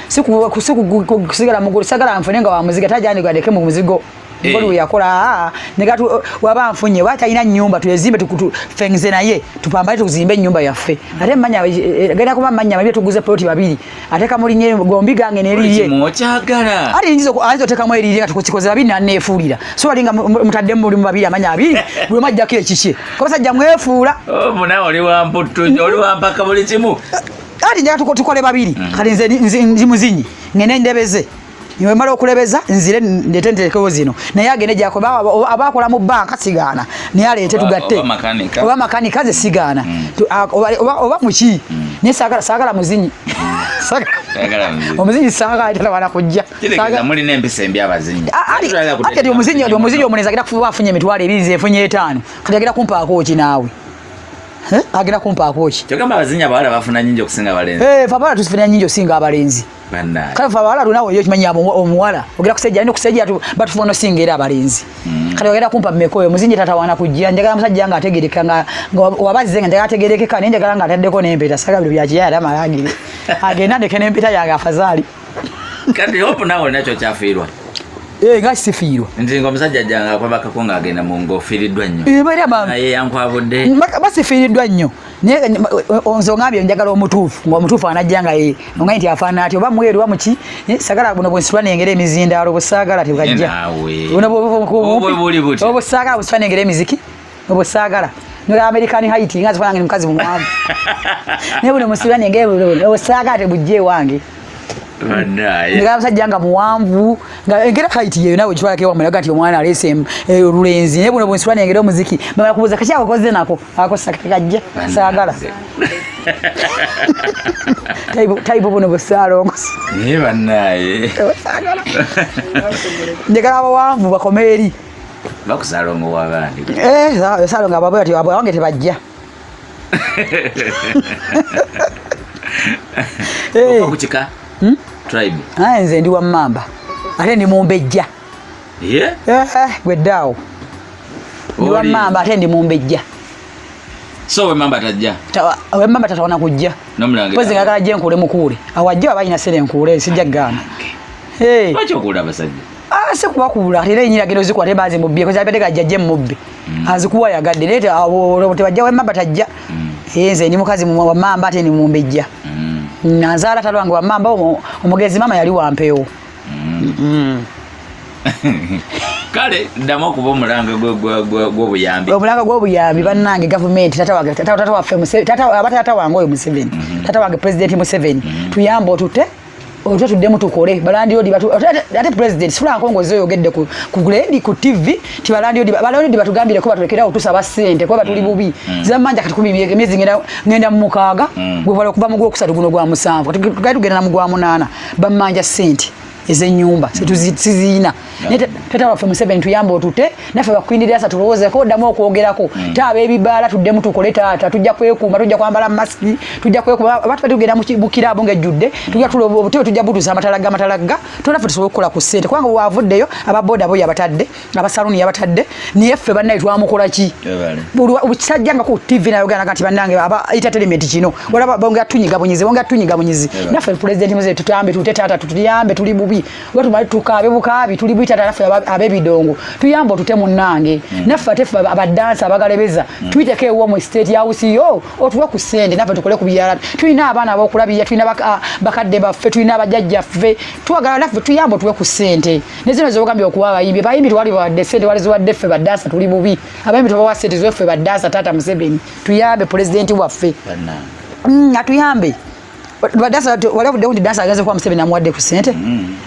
sikusigala mugulu sagala nfune nga wamuziga tajandigadeke mu muzigo ngolu yakola negatu waba nfunye watalina nyumba twezimbe fengize naye tupambale tuzimbe nyumba yaffe ate manya genda kuba manya mabye tuguze ploti babiri ate kamulinye gombi gange neriye mochagala ali njizo teka mu eriye tukikoze babiri na nefulira so alinga mutadde mu babiri amanya abiri bwe majja kile kiche kwa sajja mwefuula muna oli wamputu oli wampaka buli kimu ali njaka tukole babiri kali nzi muzinyi ngene ndebeze niwe mala okulebeza nzire ndetentekewo zino naye agende jako abakola mu banka sigana naye alete tugatte oba makanika ze sigana oba muki ne sagala muzinyi omuzinyi sagala tala wana kujja muli n'empisa embi abazinyi ati omuzinyi omuneza agenda kufuba afunye emitwalo ebiri efunye 5 kati agenda kumpaako ki naawe agenda kumpaako ki kyogamba abazinyi abawala bafuna nyingi okusinga abalenzi fabala tusifuna nyingi okusinga abalenzi kale fabala lunawe yo kimanya omuwala ogera kusejja kusejja batufuna osinga era abalenzi kale ogera kumpa mmekoyo muzinyi tata wana kujja njagala musajja nga ategereka nga wabazize nga njagala ategereke kane njagala nga ataddeko n'empeta saga bino byakiyala amalagire agenda ndeke n'empeta yange afazali kati opo nawe nakyo kyafiirwa nga sifiirwa nti ng'omusajja ajjanga kwabakako ng'agenda mu ng'ofiiriddwa nnyo naye yankwabudde basifiiriddwa nnyo naye onsongambye njagala omutuufu ng'omutuufu anajja nga ye ongaye nti afaanana ati oba mweru oba muki sagala buno bwensitula nengera emizindaalo busaagala tebukajja obusaagala busitula nengera emiziki obusaagala nola American Haiti nga zifanange mukazi mumwavu naye buno musitula nengera obusaagala tebujja ewange nga musajja nga muwanvu nga engera Haiti yeyo nawe kitwalako ewamulaga nti omwana alese olulenzi naye buno bwensitula nengera omuziki bamala kubuuza kaki akoze nako akosakajja saagala taibu buno busalongosi naye bannaye njagala abawanvu bakomeeri bakusalongo wabandi salonga ababe ati abange tebajja okukika tribe nze ndi wammamba ate ndi mumbejja gweddaawo ndi wammamba ate ndi mumbejja so wemmamba tajja wemmamba tatawana kujja pozi ngagala gye nkuule mukuule awajja waba alina sene nkuule sijja gaana lwaki okuula abasajja si kubakuula ate era enyiragiro zikuwa te bazi mubbi kozi abadde gajja gye mubbi azikuwa yagadde naye tebajja wemmamba tajja nze ndi mukazi wammamba ate ndi mumbejja nanzaala talwange wammamba omugezi mama yali wampeewo kale ddamu okuba omulanga gw'obuyambi omulanga gw'obuyambi bannange gavumenti tata waffe tata wange oyo Museveni tata wange pulezidenti Museveni tuyambe otute tuddemu tukole balandiodi ate pulezidenti sifulankongozi oyogedde ku gulendi ku TV ti balandiodi batugambireko batulekerawo tusaba ssente kuba batuli bubi zimanja kati 10 emyezi ngenda mu 6 gwebala okuva mu gwokusatu guno gwa 7 kati tugenda na mu gwa 8 bammanja ssente ez'ennyumba siziina tata waffe Museveni tuyambe otute naffe bakwindirira sa tulowoozeko ddamu okwogerako taaba ebibbaala tuddemu tukole taata tujja kwekuuma tujja kwambala masiki tujja kwekuuma abantu batugenda mu kirabo ng'ejjudde tujja tuloba obutebe tujja butuusa amatalaga tonaffe tusobole okukola ku ssente kubanga waavuddeyo ababoda bo yabatadde abasaluni yabatadde niye ffe bannaye twamukola ki obukisajja nga ku TV nayogera nti bannange entertainment kino olaba bonga tunyiga bunyizi naffe pulezidenti muze tutuyambe tute taata tutuyambe tuli bubi watumali tukaabe bukaabi tuli bwita naffe ab'ebidongo tuyambe otute munnange naffe ate ffe abadansa abagalebeza tuyiteko ewo mu state house yo otuwe ku ssente naffe tukole ku byala tulina abaana ab'okulabirira tulina bakadde baffe tulina abajjajjaffe twagala naffe tuyambe otuwe ku ssente nezino zogambye okuwa abayimbi twali bawadde ssente wali ziwadde ffe badansa tuli bubi abayimbi tubawa ssente ziweffe badansa taata Museveni tuyambe pulezidenti waffe atuyambe badasa wala budde dansa agaze kwa Museveni amwadde ku ssente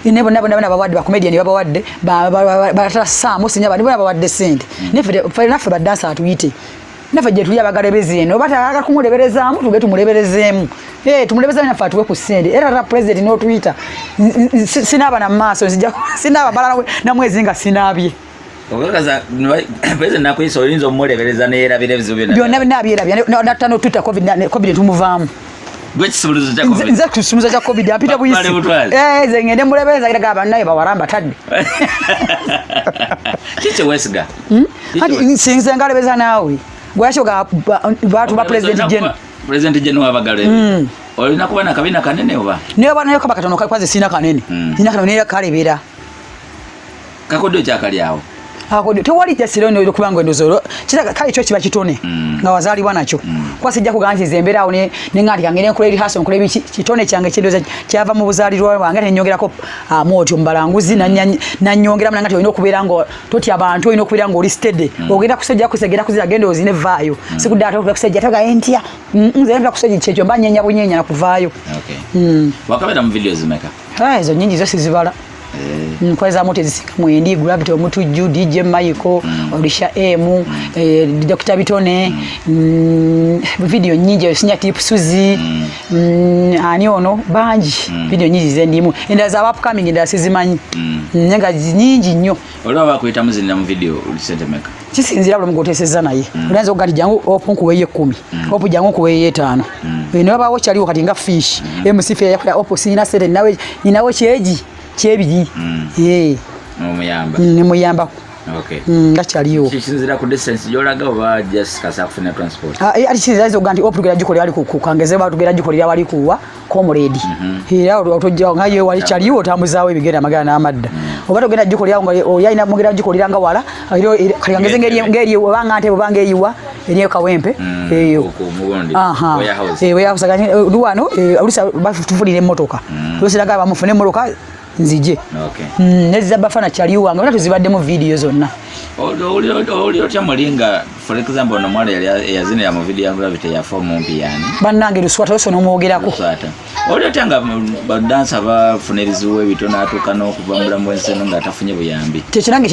nebo bawadde ba comedian babawadde ba Samu sinya bali bawadde ssente naffe badansa atuyite naffe je tuli abagalebezi eno bataka kumuleberezaamu tuge tumuleberezeemu tumulebeza naffe atuwe ku ssente era president no Twitter sinaba na maaso sinaba bala na mwezi nga sinabye Okakaza president nakwisa olinzo omulebereza neerabira ebizibu byonna nabyerabya natano Twitter covid tumuvaamu gwekisumuluzo kya covid nze kusumuza kya covid apita buyisi ze ngende mulebereza ira gaba naye bawaramba tadde kiche wesiga hadi sinze ngalebeza nawe gwashoga batu ba president general wabagale olina kuba na kabina kanene oba niyo bana yo kabakatono kwanze sina kanene sina kanene kalebera kakodo kyakali awo akodo tewali jasirone okubanga ndozoro kitaka kale kyo kiba kitone nga wazali bwana kyo kwa sijja kuganji zembera awo ne ngati kangene nkoleri haso nkoleri kitone kyange kindoza kyava mu buzalirwa wange ne nyongerako amoti ombalanguzi na nyongera mnangati olina okubeera ngo toti abantu olina okubeera ngo listed ogenda kusajja kusegera kuzira gendo zine vaayo sikudata okusajja taga entia nze nda kusajja kyekyo mbanyenya bunyenya na kuvaayo wakabera mu videos meka ezo nyingi zo sizibala kweza moto zisika mwendi gravity omutujju DJ Michael Orisha M Dr. Bitone video nyingi sinya tip Suzi ani ono banji video nyingi zendimu enda za upcoming enda sizimanyi nyenga nyingi nnyo olaba kuita muzina mu video ulisente meka kisinzira buli mugoteseza naye ulanzo gati jangu opu kuweye 10 opu jangu kuweye 5 bino bawo kyali wakati nga fish MC ya opu sina sere nawe ninawo kyeji kyebiri muyamba ndakyaliwo kisinzira ku distance yolaga oba just kasa kufuna transport ali kizazo ganti opugera gikoli ali kukangeze batugera gikoli wali kuwa comrade era otojja ngaye wali kyaliwo tambuzawe bigera magana n'amadda oba togenda gikoli yango oyina mugera gikoli langa wala kangeze ngeri obanga ate obanga eyiwa eriyo kawempe eyo oya house luwano ulisa bafulire motoka lusiraga bamufune motoka nzije neza bafana kyaliwo wange bana tuzibadde mu video zonna oli otya mulinga for example no mwale yazine ya mu video ya gravity ya form mpi yani bannange luswata oso no mwogerako oli otya nga badansa bafuneriziwe bitona atukana okuvambula mu enseno nga tafunye buyambi tekinange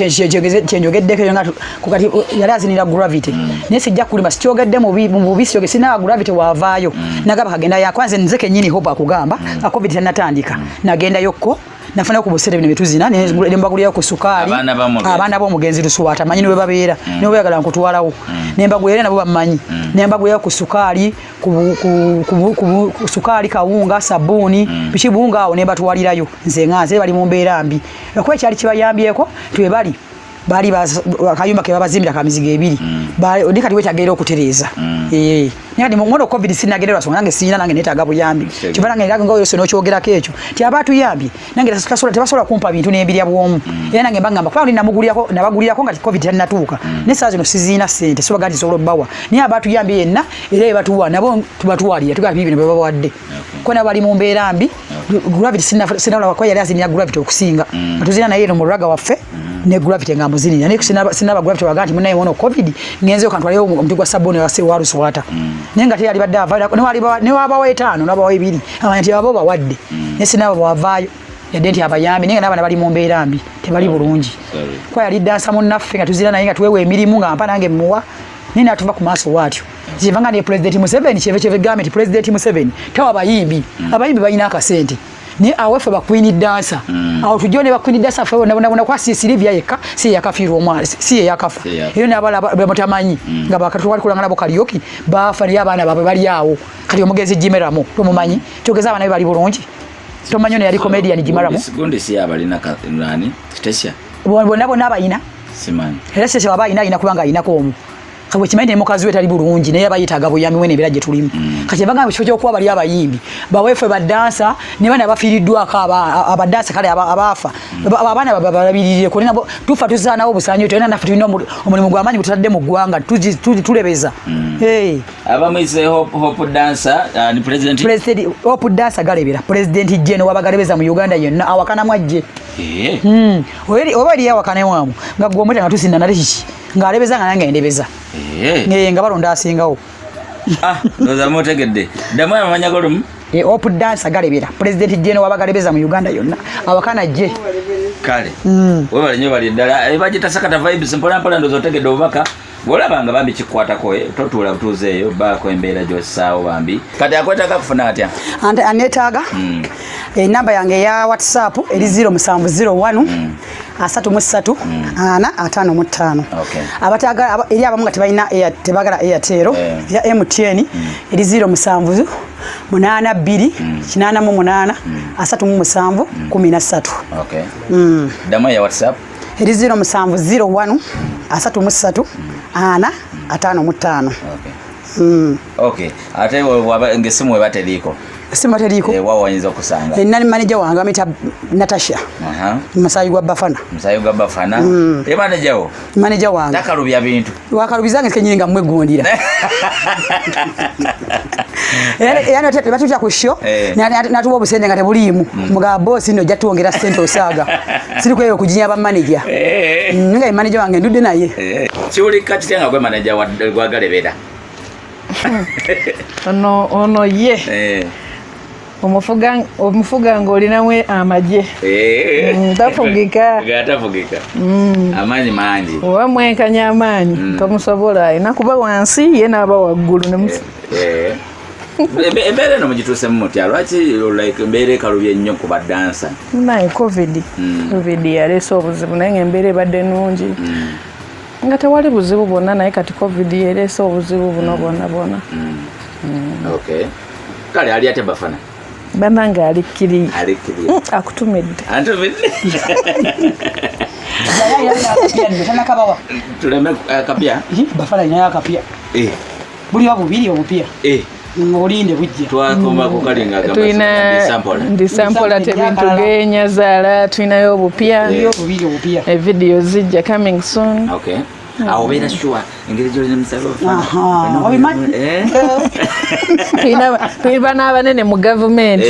kyenjogeddeko nga kukati yali azinira gravity nese jja kulima sikyogedde mu bubisi yoge sina gravity wavaayo nagaba kagenda ya kwanza nzeke nyini hopa akugamba covid tanatandika nagenda yokko nafuna ku busere bino bituzina ne mbagulira ku sukali abana bo mugenzi luswata manyi niwe babeera niwe bayagala nkutwalawo ne mbagulira nabo bamanyi ne mbagulira ku sukali ku sukali kawunga sabuni bikibunga awo ne batwalirayo nze nganze bali mu mbeera mbi ekwe kyali kibayambyeko twe bali akayumba ke babazimbira kamizigo ebiri odikati wekyagera okutereza nyadi mwono covid sinagererwa so nange sina nange netaga buyambi kibana nange ngo yose no kyogerako ekyo ti abantu yambi nange tebasobola kumpa bintu n'ebirya bwomu era nange mbangamba kwa nabagulirako nga covid tanatuuka ne saa zino sizina sente so bagati solo bawa ni abantu yambi yenna era ebatuwa nabo tubatwalira tuga bibino babawadde kona bali mu mbeera mbi gravity sina kwa yali azimya gravity okusinga atuzina naye no muraga waffe ne gravity nga muzini yani sinaba gravity waganti munaye wono covid ngenze okantwale omuntu gwa sabone wase waluswata nenga teyali badde avaayo ne wabawo 5 nabawo 2 abantu abo bawadde ne sinaba bwavaayo yadde nti abayambi nenga n'abana bali mu mbeera mbi tebali bulungi kwa yali dansa munnaffe nga tuzira naye nga tuwewe emirimu nga mpa nange muwa nina atuva ku maaso watyo kivanga ne president Museveni kyeve government president Museveni tawa abayimbi balina akasente ni awefe ba Queen Dancer awo tujone ba Queen Dancer fa na kwa Silvia yeka si yakafirwa omwana si yakafa iyo nabala bamutamanyi nga bakatwali kulangana bo karaoke bafa ya bana babwe bali yawo kali omugezi Jimeramo tumumanyi togeza abana bali bulungi tomanyo ne yali comedian Jimeramo gundi si abali nani Stacia bona bayina simanyi era sese babayina ina kubanga ina ko omu kabwe kimende mukazi wetali bulungi naye bayitaga buyambi mwene biraje tulimu kati bagamba kyo kuba bali abayimbi bawefe ba dancer ne bana bafiridwa akaba abadansa kale abafa abana babirire ko nabo tufa tuzana obusanyo tena nafuti omulimu gwamanyi gutadde mu gwanga tulebeza abamwise hope dancer ni president hope dancer galebera president jene wabagalebeza mu Uganda yonna awakana mwajje obali awakana mwamu nga gwomweta nga tusinda nale kiki ngalebeza nga nange endebeza nga balonda asingawo ndoza motegedde damwe amanya golum hope dancer galebera president jene wabagalebeza mu Uganda yonna awakana je kale webale nyo bali ndala ebajita sakata vibes mpola ndozo tegedde obaka golabanga bambi kikwata ko totula butuzeeyo bako embeera gyosaawo bambi kati akwetaka kufuna atya anetaga namba yange ya WhatsApp eri 0701 33 455 abataga eri abamu tebalina tebagala Airtel ya MTN eri 07 82 88 37 13 dama ya WhatsApp eri 0701 33 455 ate ngesimu webateliko simu teliko wao wanyeza kusanga nani manager wange amita Natasha Musayi gwa Bafana manager wange takalubya bintu wakalubizange kenyinga mwegondira yani tete batujja ku show natuwa obusende nga tebulimu muga boss ndo jatuongera sente osaga siri kweyo kujinya ba manager nga manager wange ndudde naye kiuli kati tenga gwe manager wa galebera ono ye omufuga ng'olinamu amaje tafugika amaanyi mangi oba mwenkanya amaanyi tomusobola ayina kuba wansi ye n'aba waggulu embeera eno mugituuse mu mutya lwaki embeera ekalubya ennyo ku badansa naye covid yaleese obuzibu naye ngaembeera ebadde nungi nga tewali buzibu bwonna naye kati covid yaleese obuzibu buno bwonna kale ali ate Bafana banange alikiri akutumidde tuleme kapya Bafana ina kapya buli wabubiri obupya olinde bujja twakoma kukalinga ndi sample ate bintu genya zala tuinayo obupya video zijja coming soon awo beera sure engeri gyolina musalo tuina n'abanene mu gavumenti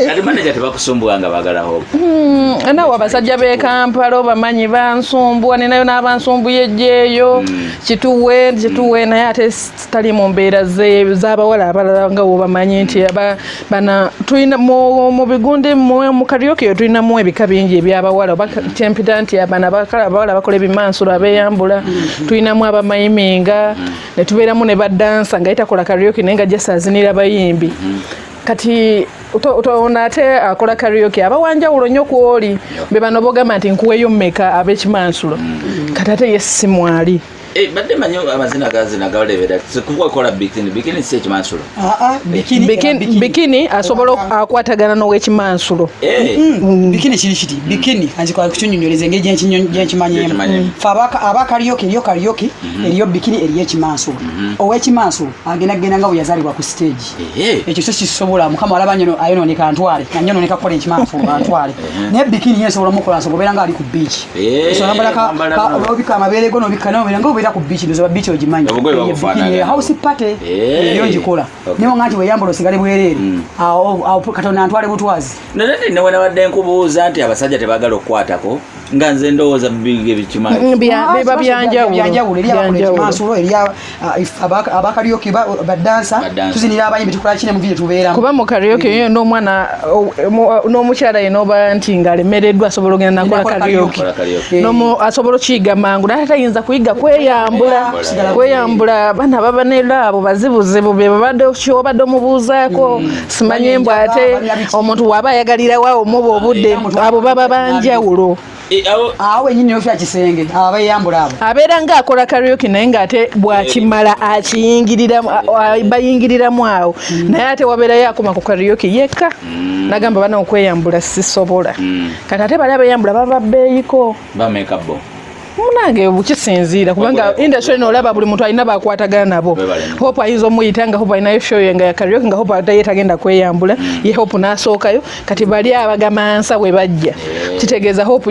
kati manager tebakusumbuwanga bagalaho nawe abasajja b'e Kampala obamanyi bansumbuwa ninayo n'abansumbuye ejjeeyo kituwe naye ate tali mu mbeera z'abawala abalala nga wobamanyi nti tulina mu bigundi mu karaoke yo tulinamu ebika bingi ebyabawala oba kyempita nti abawala bakola ebimansulo abeeyambula tulinamu abamayiminga ne tubeeramu ne badansa nga itakola karaoke naye nga jasazinira bayimbi kati utoona ate akola karaoke abawanjawulo nnyo kwoli be bano bogamba nti nkuweeyo mmeka ab'ekimansulo kati ate ye simwali badde manyo amazina gazina galebera kukola bikini si ekimansulo bikini asobola akwatagana n'ow'ekimansulo bikini kiri kiti bikini anzikwa kutunyonyoleza engeri gyenkimanyemu aba karaoke eriyo karaoke eriyo bikini eriyo ekimansulo ow'ekimansulo agenda nga bwe yazaalibwa ku stage ekyo kyo kisobola mukama alaba ayononeka antwale nanyononeka kukola ekimansulo antwale naye bikini yesobola mukola nsobola obeera nga ali ku beach obika amabeere go nobikka nobeera nga obeera ku beach ndoza beach ogimanyi house party eyo ngikola niwo ngati weyambula osigale bwereere awo katonda antwale butwazi nene newanabadde nkubuuza nti abasajja tebagala okukwatako nga nze ndowooza bibige bikimanyi biba byanjawulo abakaryoke badansa tuzinira abayimbi tukola kine mu video tubeeramu kuba mu karyoke n'omwana n'omukyala yena oba nti ng'alemereddwa asobola ogenda nakola karyoke asobola okuyiga mangu naye tayinza kuyiga kweyambula abaana baba neraabo bazibuzibu be obadde omubuuzaako simanye mbw ate omuntu waba ayagalirawo omuba obudde abo baba banjawulo awo wenyini ofya kisenge abayambula abo abeera ng'akola karyoke naye ng'ate bwakimala bayingiriramu awo naye ate wabeerayo akoma ku karyoke yekka nagamba bana okweyambula sisobola kati ate bali abeyambula baba bbeeyiko bamekabo munange bukisinziira kubanga industry n'olaba buli muntu alina bakwatagana nabo hope ayinza omuyita nga hope alinayo show nga ya karyoke nga hope ate tagenda kweyambula ye hope n'asookayo kati bali abagamansa bwe bajja kitegeeza hope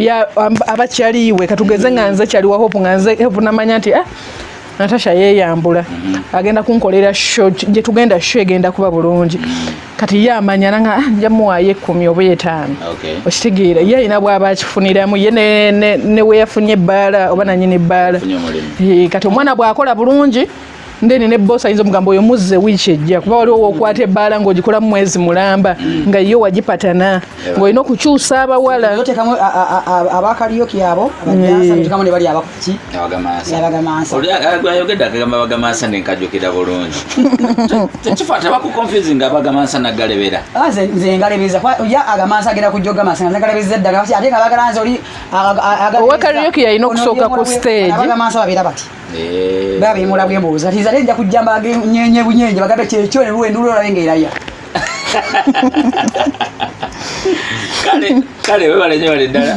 abakyaliiwe katugeze nga nze kyaliwa hope nga nze hope namanya nti Natasha yeyambula agenda kunkolera show gye tugenda show egenda kuba bulungi kati ye amanya nanga njamuwaye 10 oba 5 okitegeera ye alina bw'aba akifuniramu ye ne we yafunye ebbaala oba nanyini ebbaala kati omwana bw'akola bulungi ndeni ne boss ayinza omugamba oyo muzze wiiki ejja kuba waliwo okwata ebbaala ng'ogikola mu mwezi mulamba nga yo wagipatana ng'olina okukyusa abawala otekamu abakaryoke abo abajansa otekamu ne bali abakuki abagamansa ayogedde akagamba abagamansa nenkajjukira bulungi tekifaata bakuconfusing abagamansa naggalebera nze ngalebeza ya agamansa agenda kujja ogamansa nga ngalebeza eddala ate nga bagalanza oli owakaryoke yalina okusooka ku stage abagamansa babeera bati babimula bwembuuza tiza lenja kujjamba nyenye bunyenye bagabe kyekyo ne luwe ndulo olabe ngaeraya kale webale nyo wale ddala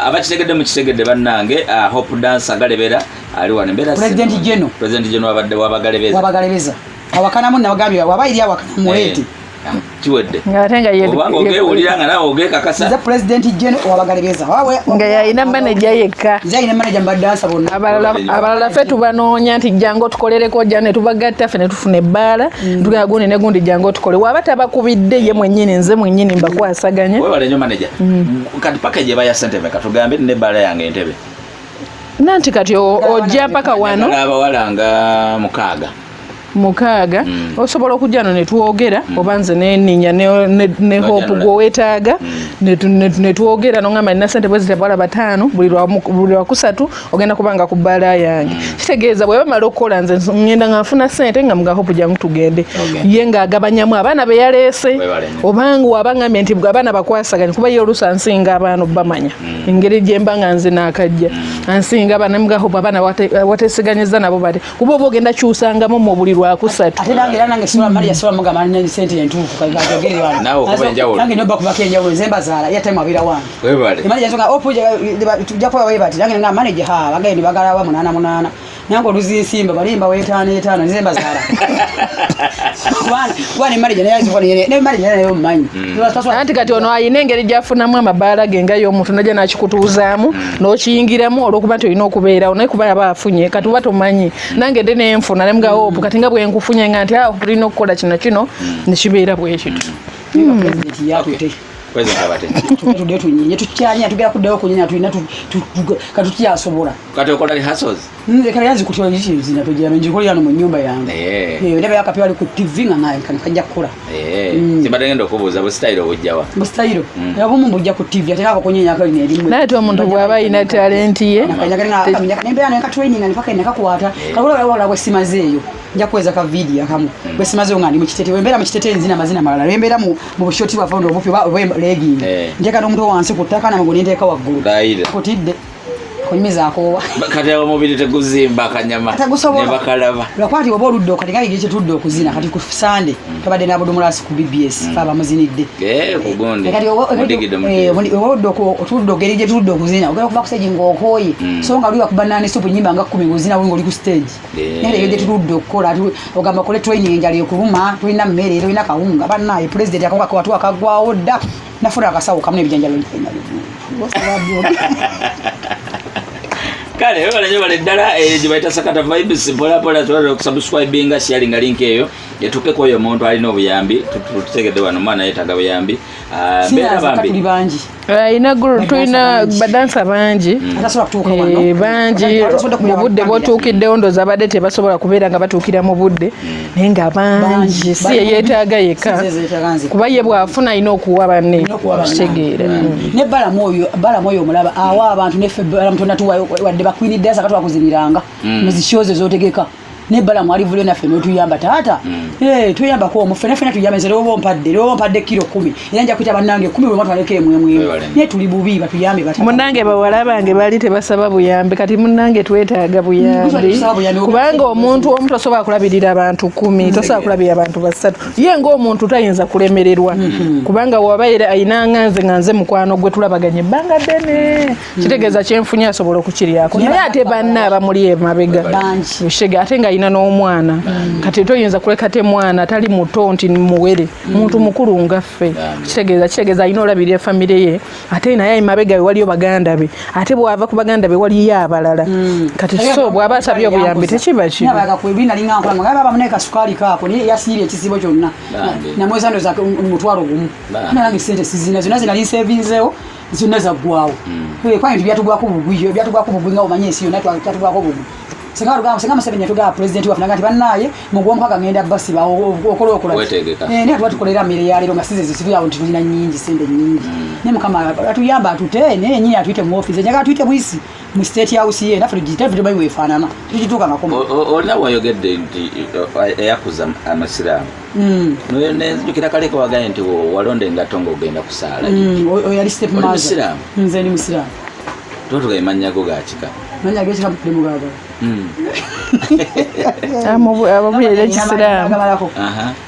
abakitegedde mukitegedde bannange hope dance agalebera ali wano embeera president general abadde wabagalebeza awakanamu nabagambye wabayiri awakana muleete kiwedde obanga ogewulira nga nawe ogekakasa nze president general wabagalebeza nga yalina manager yekka nze alina manager mbaddansa bonna abalala ffe tubanoonya nti jangu otukolereko jja ne tubagatta ffe ne tufuna ebbaala tugenda gundi ne gundi jangu otukole waba tabakubidde ye mwennyini nze mwennyini mbakwasaganya webale nnyo manager kati package eba ya ssente meka tugambe nina ebbaala yange entebe nanti kati ojja paka wano abawala nga 6 osobola okujja no ne twogera oba nze neninya ne hope gweweetaaga ne twogera nongamba nina ssente bwe zitabwala 5 buli lwa 3 ogenda kubanga ku bbaala yange kitegeeza bwe bamala okukola nze ngenda nga nfuna ssente nga muga hope jangu tugende ye ng'agabanyamu abaana be yaleese obanga wabangambye nti abaana bakwasaganya kuba ye oluusi ansinga abaana obbamanya engeri gye mba nga nze n'akajja ansinga abaana muga hope abaana wateeseganyiza nabo bate kuba oba ogenda kyusangamu mu buli lwakusatu ate nange era nange sola mali yasola mugamba nina sente entuufu kagogere wano nawe okuba enjawulo nange nyoba kubaka enjawulo nze mbazaala ya time abira wange webale imali yasoka tujja kuba webati nange nga manager bagaye ni bagala wa 88 nange oluzi nsimba balimba we5 nze mbazaala wani manager naye yaziko ne manager naye omumanyi anti kati ono ayina engeri gyafunamu amabaala ge nga y'omuntu najja nakikutuuzaamu n'okiyingiramu olw'okuba nti olina okubeerawo naye kuba yaba afunye kati uba tomanyi nange ndi nenfuna ne mga hope kati nga bwe nkufunye nga nti tulina okukola kino nekibeera bwe kityo president yakute tudde tunyinye tukyanya tugera kuddayo kunyinya tulina katutyasobola kati okola rehearsals kale yanzi kutya zina tujja menjikoli yano mu nyumba yange ndebe yakapewa ali ku TV nga naye kajja kukola tibadengenda okubuuza bu style obujjawa bu style yabumu mbujja ku TV ate kako kunyinya kali nerimu naye tu omuntu bw'aba ayina talent ye nembe yana katwaining ali paka nekakwata kakola wala bwe simazeeyo nja kuweza ka video akamu bwe simazeeyo nga ndi mu kitete wembera mu kitete nzina mazina malala wembera mu bushoti bwa fondo obupi legi njeka n'omuntu wansi ku ttaka namwe nteeka waggulu kutidde kunyumiza akoowa kati omubiri teguzimba akanyama ne bakalaba lwakwati oba oludde kati nga gye tudde okuzina kati ku Sunday tubadde n'abudumulasi ku BBS faba muzinidde kugundi otudde ogeri gye tudde okuzina ogera okuva ku stage ng'okooye so nga lwiwa kuba nani supu nyimba nga 10 ng'ozina winga oli ku stage naye ebyo gye tudde okukola ogamba kole training enjali okuluma tulina mmere tulina kawunga bannaye president akawatu akagwawo dda nafuna akasawo kamu n'ebijanjalo kale webale ddala gye bayita Sakata Vibes mpola tuwalira okusubscribinga sharinga link eyo etukeko oyo omuntu alina obuyambi tutegedde wano mwana yeetaga buyambi mbeera bambi ina group tuina badansa bangi atasobola kutuuka wano bangi mu budde bw'otuukiddewo ndooza abadde tebasobola kubeera nga batuukira mu budde naye nga bangi si yeyeetaaga yekka kuba ye bw'afuna alina okuwa banne kitegeera ne balamu oyo omulaba awa abantu neffe balamu tonna tuwayo wadde bakwinidde asaka twakuzibiranga muzishoze z'otegeka nebala mwali vule naffe n'otuyamba taata tuyambako omufe naffe natuyamba nze lewo mpadde kilo 10 era nja kuyita bannange 10 bwe mwatwaleko emwemwe naye tuli bubi batuyambe munnange bawala bange baali tebasaba buyambi kati munnange twetaaga buyambi kubanga omuntu omu tosobola kulabirira abantu 10 tosobola kulabirira abantu 3 ye ng'omuntu tayinza kulemererwa kubanga wabaire ayina nga nze mukwano gwe tulabaganye ebbanga ddene kitegeeza kyenfunye asobola okukiryako naye ate banne abamuli emabega bushege ate nga alina n'omwana kati toyinza kuleka te mwana tali muto nti muwere muntu mukulu ngaffe kitegeeza alina olabirira famire ye ate naye emabega we waliyo baganda be ate bw'ava ku baganda be waliyo abalala kati so bw'aba asabye obuyambi tekiba kibi yasiirye ekizibu kyonna namweza ndoza omutwalo gumu nange sente sizina zonna zinali nsevinzeewo zonna zaggwawo kwa bintu byatugwako bugwi nga omanye ensi yonna twatugwako bugwi singa Museveni yatugaba pulezidenti waffe nagati bannaye mugwomukaka ngenda basiba okola naye tuba tukolera mmere yaleero nga size zitulyawo nti tulina nnyingi sente nnyingi naye mukama atuyamba atute naye yennyini atuyite mu ofiisi enjagala atuyite bwisi mu state house ye naffe tugimanyi weefaanana tukituukangako olina wayogedde nti eyakuza amasiraamu nejjukira kaleko wagaye nti walonda engato ng'ogenda kusaala yali step musiraamu nze ndi musiraamu totugaye manyago gakika manya gakika mugagala ababulira ekisiraamu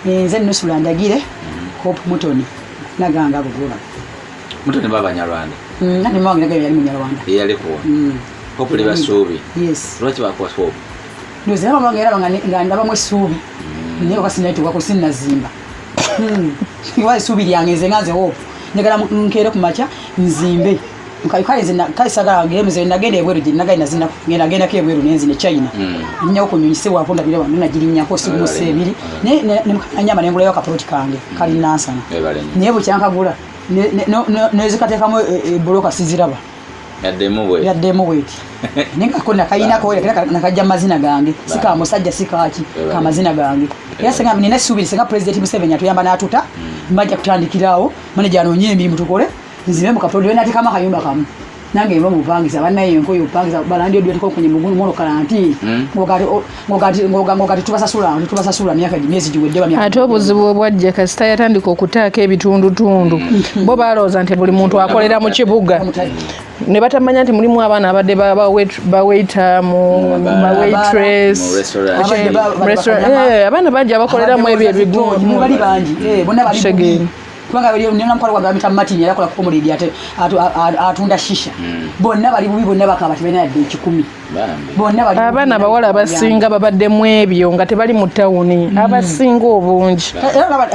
nze nusula ndagire Hope Mutoni naganga bugula Mutoni babanyarwanda nani mwange nagaye yali munyarwanda yaliko Hope liba suubi yes lwaki bakuwa Hope ndoze aba mwange era nga ndabamwe suubi naye okasinaitu wako sinnazimba iwa suubi lyange nze nganze Hope njagala nkere ku makya nzimbe kaisagala ngemeze nagenda ebweru ginaga inazina ngenda kebweru nenzi ne China nnyo kunyunyise waponda bile wanuna girinya ko sigu musebiri ne anyama nengula yo kaproti kange kali nansana nyebo kyankagula ne zikatekamo bloka siziraba yaddemu bweti ninga konna kayina ko era nakajja mazina gange sika musajja sikaki ka mazina gange era senga nina subiri senga president Museveni atuyamba natuta mbajja kutandikirawo manager anonyembi mutukole nzime mukaprodio nati kama kayumba kamu nange ngo mupangisa banaye enko yopangisa balandi odi atiko kwenye mugunu mono karanti ngokati tubasasula myaka myezi giwedde ba myaka ate obuzibu bwajja kasita yatandika okutaaka ebitundutundu bo balooza nti buli muntu akolera mu kibuga ne batamanya nti mulimu abaana abadde bawaita mu waitress abaana bangi abakoleramu ebyo ebigundu bali bangi bonna bali kubanga nina mkwalo kwa mita matini yakola ku komedi atunda shisha bonna bali bubi bonna bakaba tebena yadde 10 bonna bali abana bawala abasinga babadde mu ebyo nga tebali mu tawuni abasinga obungi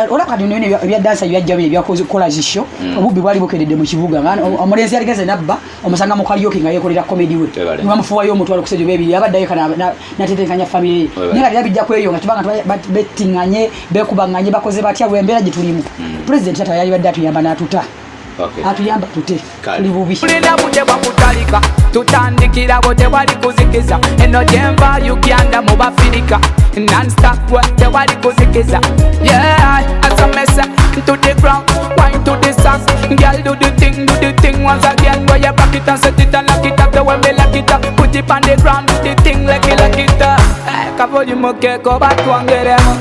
ola kati nene bya dansa byajja bye byakola zisho obubi bwali bukedde mu kibuga ngana omulezi aligeze nabba omusanga mu karaoke nga yekolera comedy we ngamufuwa yo mutwalo kusejo bebi abaddayo kana natetekanya family ninga byabijja kweyo nga tubanga bettinganye bekubanganye bakoze batya wembera gitulimu president tata yali badde atuyamba natuta atuyamba tute tuli bubi kulina budde bwakutalika tutandikirawo tewali kuzikiza eno gyemba uganda mu bafirika non-stop tewali kuzikiza yeah asamesa to the ground wine to the song girl do the thing once again where you back it and set it and lock it up the way me lock it up put it on the ground do the thing like it up kavoli mokeko batwongeremo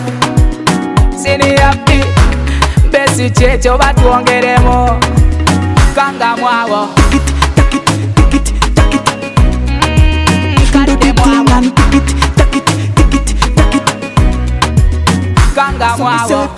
sini happy besi checho batwongeremo kanga mwawo kanga mwawo